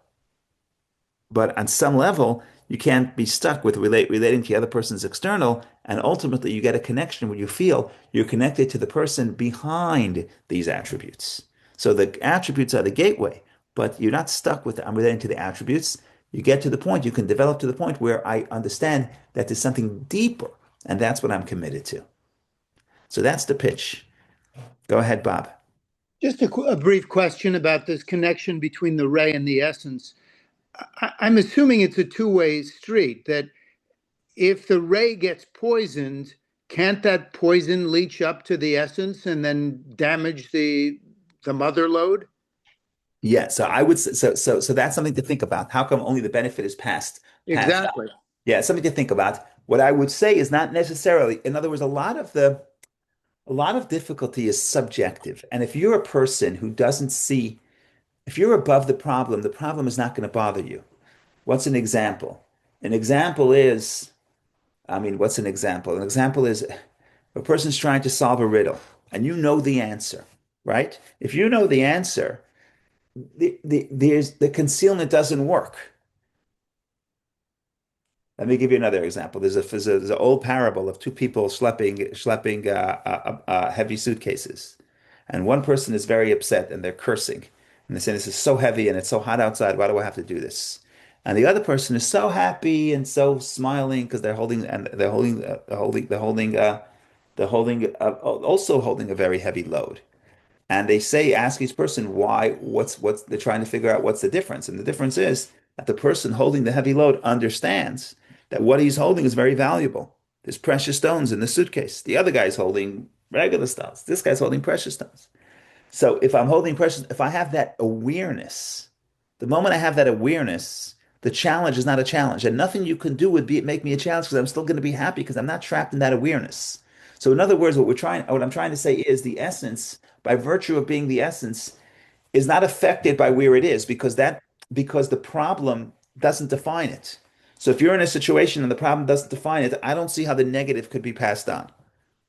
Speaker 1: but on some level, you can't be stuck with relating to the other person's external, and ultimately you get a connection where you feel you're connected to the person behind these attributes. So the attributes are the gateway, but you're not stuck with I'm relating to the attributes. You get to the point, you can develop to the point where I understand that there's something deeper, and that's what I'm committed to. So that's the pitch. Go ahead, Bob.
Speaker 2: Just a brief question about this connection between the ray and the essence. I'm assuming it's a two-way street, that if the ray gets poisoned, can't that poison leach up to the essence and then damage the mother load?
Speaker 1: Yeah, so I would so that's something to think about. How come only the benefit is passed on?
Speaker 2: Exactly.
Speaker 1: Yeah, something to think about. What I would say is not necessarily, in other words, a lot of difficulty is subjective. And if you're a person who doesn't see, if you're above the problem is not going to bother you. What's an example? An example is, what's an example? An example is a person's trying to solve a riddle and you know the answer, right? If you know the answer, the concealment doesn't work. Let me give you another example. There's an old parable of two people schlepping heavy suitcases, and one person is very upset and they're cursing, and they say, "This is so heavy and it's so hot outside. Why do I have to do this?" And the other person is so happy and so smiling because they're holding also holding a very heavy load. And they say, ask each person why, what's they're trying to figure out what's the difference. And the difference is that the person holding the heavy load understands that what he's holding is very valuable. There's precious stones in the suitcase. The other guy's holding regular stones. This guy's holding precious stones. So if I have that awareness, the moment I have that awareness, the challenge is not a challenge. And nothing you can do would make me a challenge because I'm still going to be happy because I'm not trapped in that awareness. So in other words, what I'm trying to say is the essence, by virtue of being the essence, is not affected by where it is because the problem doesn't define it. So if you're in a situation and the problem doesn't define it, I don't see how the negative could be passed on.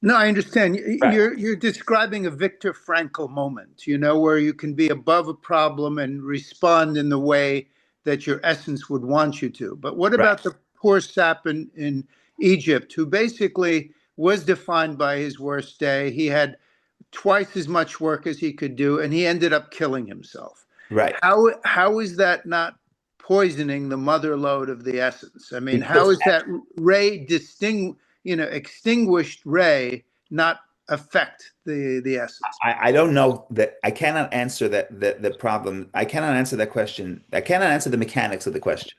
Speaker 2: No, I understand.
Speaker 1: Right.
Speaker 2: You're describing a Viktor Frankl moment, where you can be above a problem and respond in the way that your essence would want you to. But what
Speaker 1: Right.
Speaker 2: about the poor sap in Egypt, who basically was defined by his worst day? He had twice as much work as he could do, and he ended up killing himself.
Speaker 1: Right.
Speaker 2: How is that not poisoning the mother load of the essence? I mean, how
Speaker 1: Because
Speaker 2: is that extinguished ray not affect the essence?
Speaker 1: I don't know that I cannot answer the problem. I cannot answer that question. I cannot answer the mechanics of the question.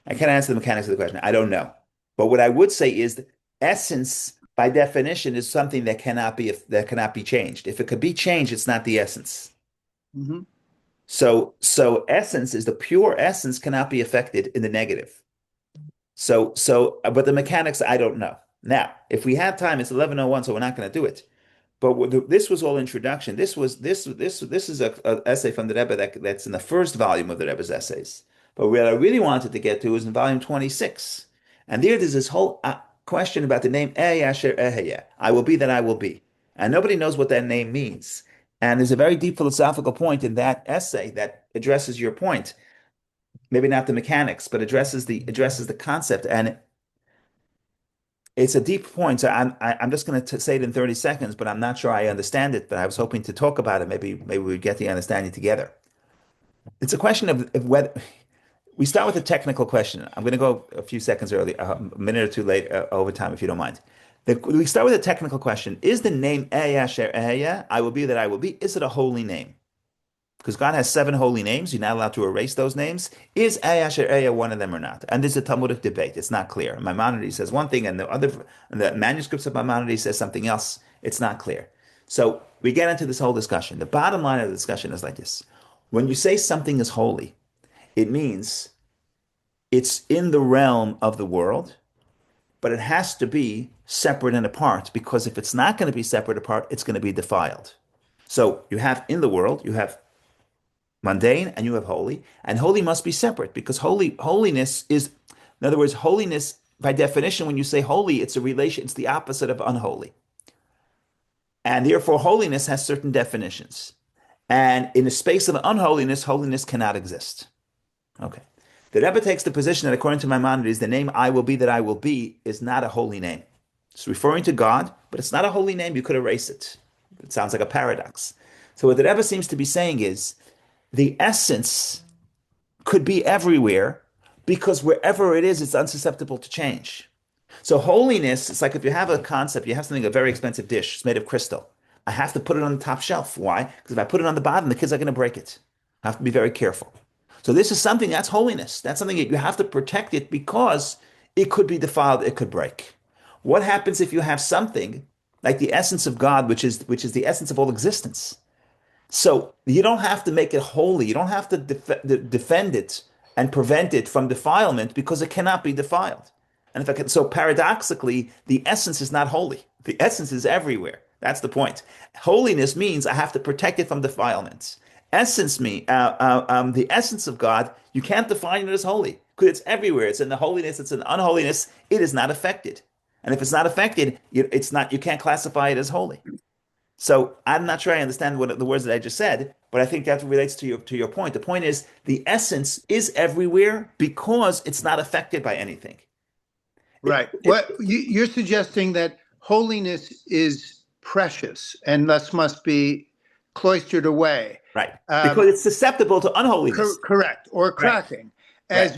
Speaker 1: I cannot answer the mechanics of the question. I don't know. But what I would say is that essence, by definition, is something that cannot be changed. If it could be changed, it's not the essence.
Speaker 2: Hmm.
Speaker 1: So essence is the pure essence cannot be affected in the negative. But the mechanics, I don't know. Now, if we have time, it's 11:01, so we're not going to do it. But this was all introduction. This is a essay from the Rebbe that's in the first volume of the Rebbe's essays. But what I really wanted to get to is in volume 26. And there's this whole question about the name Asher Eheyeh. I will be that I will be. And nobody knows what that name means. And there's a very deep philosophical point in that essay that addresses your point. Maybe not the mechanics, but addresses the concept. And it's a deep point. So I'm just going to say it in 30 seconds, but I'm not sure I understand it. But I was hoping to talk about it. Maybe we get the understanding together. It's a question of whether we start with a technical question. I'm going to go a few seconds early, a minute or two late over time, if you don't mind. We start with a technical question. Is the name Asher Ehyeh, I will be that I will be, is it a holy name? Because God has seven holy names. You're not allowed to erase those names. Is Asher Ehyeh one of them or not? And there's a Talmudic debate. It's not clear. Maimonides says one thing, and the manuscripts of Maimonides says something else. It's not clear. So we get into this whole discussion. The bottom line of the discussion is like this. When you say something is holy, it means it's in the realm of the world, but it has to be separate and apart because if it's not going to be separate apart, it's going to be defiled. So you have in the world, you have mundane and you have holy, and holy must be separate because holiness is, in other words, holiness by definition, when you say holy, it's a relation, it's the opposite of unholy. And therefore, holiness has certain definitions. And in the space of unholiness, holiness cannot exist. Okay. The Rebbe takes the position that according to Maimonides, the name I will be that I will be is not a holy name. It's referring to God, but it's not a holy name. You could erase it. It sounds like a paradox. So what the Rebbe seems to be saying is the essence could be everywhere because wherever it is, it's unsusceptible to change. So holiness, it's like if you have a concept, you have something, a very expensive dish, it's made of crystal. I have to put it on the top shelf. Why? Because if I put it on the bottom, the kids are going to break it. I have to be very careful. So this is something that's holiness. That's something that you have to protect it because it could be defiled, it could break. What happens if you have something like the essence of God, which is the essence of all existence? So you don't have to make it holy. You don't have to defend it and prevent it from defilement because it cannot be defiled. And if I can, so paradoxically, the essence is not holy. The essence is everywhere. That's the point. Holiness means I have to protect it from defilements. The essence of God, you can't define it as holy because it's everywhere. It's in the holiness. It's in the unholiness. It is not affected. And if it's not affected, it's not. You can't classify it as holy. So I'm not sure I understand what the words that I just said, but I think that relates to your point. The point is the essence is everywhere because it's not affected by anything.
Speaker 2: Right. What you're suggesting that holiness is precious and thus must be cloistered away.
Speaker 1: Right. Because it's susceptible to unholiness.
Speaker 2: Correct. Or
Speaker 1: Right.
Speaker 2: cracking.
Speaker 1: Right.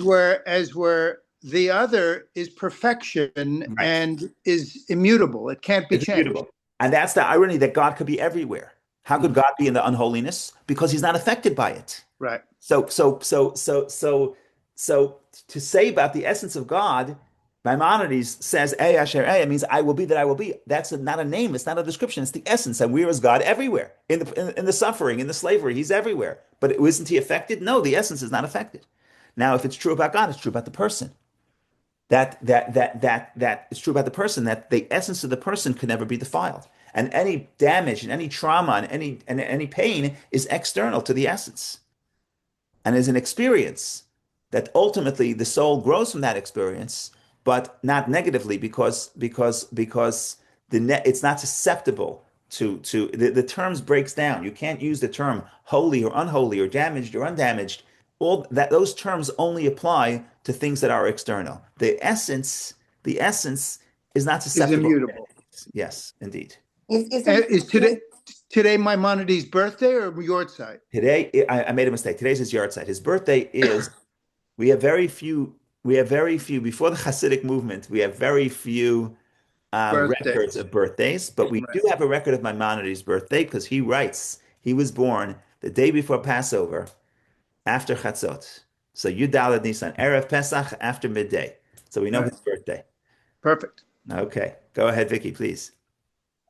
Speaker 2: As where the other is perfection
Speaker 1: Right.
Speaker 2: and is immutable. It can't be
Speaker 1: It's
Speaker 2: changed.
Speaker 1: immutable. And that's the irony that God could be everywhere. How could
Speaker 2: Mhm.
Speaker 1: God be in the unholiness? Because he's not affected by it.
Speaker 2: Right.
Speaker 1: So to say about the essence of God, Maimonides says, "Ey Asher Ey," means I will be that I will be. That's not a name. It's not a description. It's the essence. And where is God? Everywhere. In the suffering, in the slavery, he's everywhere. But isn't he affected? No, the essence is not affected. Now, if it's true about God, it's true about the person. That is true about the person, that the essence of the person can never be defiled. And any damage and any trauma and any pain is external to the essence and is an experience that ultimately the soul grows from that experience, but not negatively because it's not susceptible to the terms breaks down. You can't use the term holy or unholy or damaged or undamaged. All that those terms only apply to things that are external. The essence is not
Speaker 2: Is
Speaker 1: susceptible.
Speaker 2: immutable.
Speaker 1: Yes, indeed.
Speaker 3: Is it
Speaker 2: Is today Maimonides' birthday or your side?
Speaker 1: Today, I made a mistake. Today's his yard site. His birthday is We have very few. We have very few before the Hasidic movement. We have very few records
Speaker 2: Birthdays.
Speaker 1: of birthdays, but we
Speaker 2: Right.
Speaker 1: do have a record of Maimonides' birthday because he writes he was born the day before Passover, after Chatzot. So Yud Daled Nisan, Erev Pesach, after midday. So we know
Speaker 2: Right.
Speaker 1: his birthday.
Speaker 2: Perfect.
Speaker 1: Okay, go ahead, Vicky, please.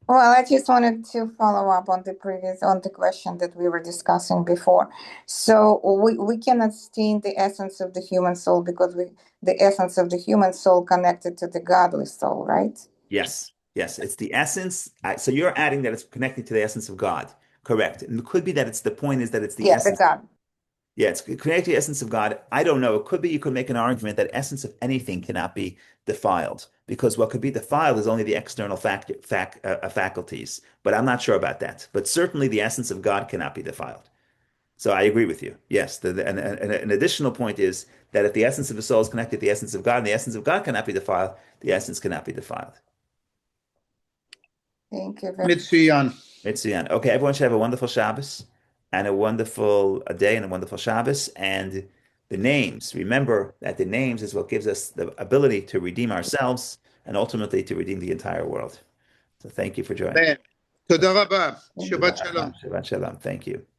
Speaker 3: Well, I just wanted to follow up on the question that we were discussing before. So we cannot stain the essence of the human soul because the essence of the human soul connected to the godly soul, right?
Speaker 1: Yes, yes, it's the essence. So you're adding that it's connected to the essence of God. Correct. And it could be that it's the point is that it's the
Speaker 3: Yeah, the
Speaker 1: essence.
Speaker 3: God.
Speaker 1: Yeah, it's connected to the essence of God. I don't know. It could be you could make an argument that essence of anything cannot be defiled because what could be defiled is only the external faculties. But I'm not sure about that. But certainly the essence of God cannot be defiled. So I agree with you. Yes. An additional point is that if the essence of the soul is connected to the essence of God and the essence of God cannot be defiled, the essence cannot be defiled.
Speaker 3: Thank you very
Speaker 2: Mitsuyan.
Speaker 1: Mitzian. Okay, everyone should have a wonderful Shabbos and a wonderful day and a wonderful Shabbos. And the names, remember that the names is what gives us the ability to redeem ourselves and ultimately to redeem the entire world. So thank you for joining.
Speaker 2: Ben, תודה רבה. Shabbat
Speaker 1: Shabbat
Speaker 2: shalom.
Speaker 1: shalom. Thank you.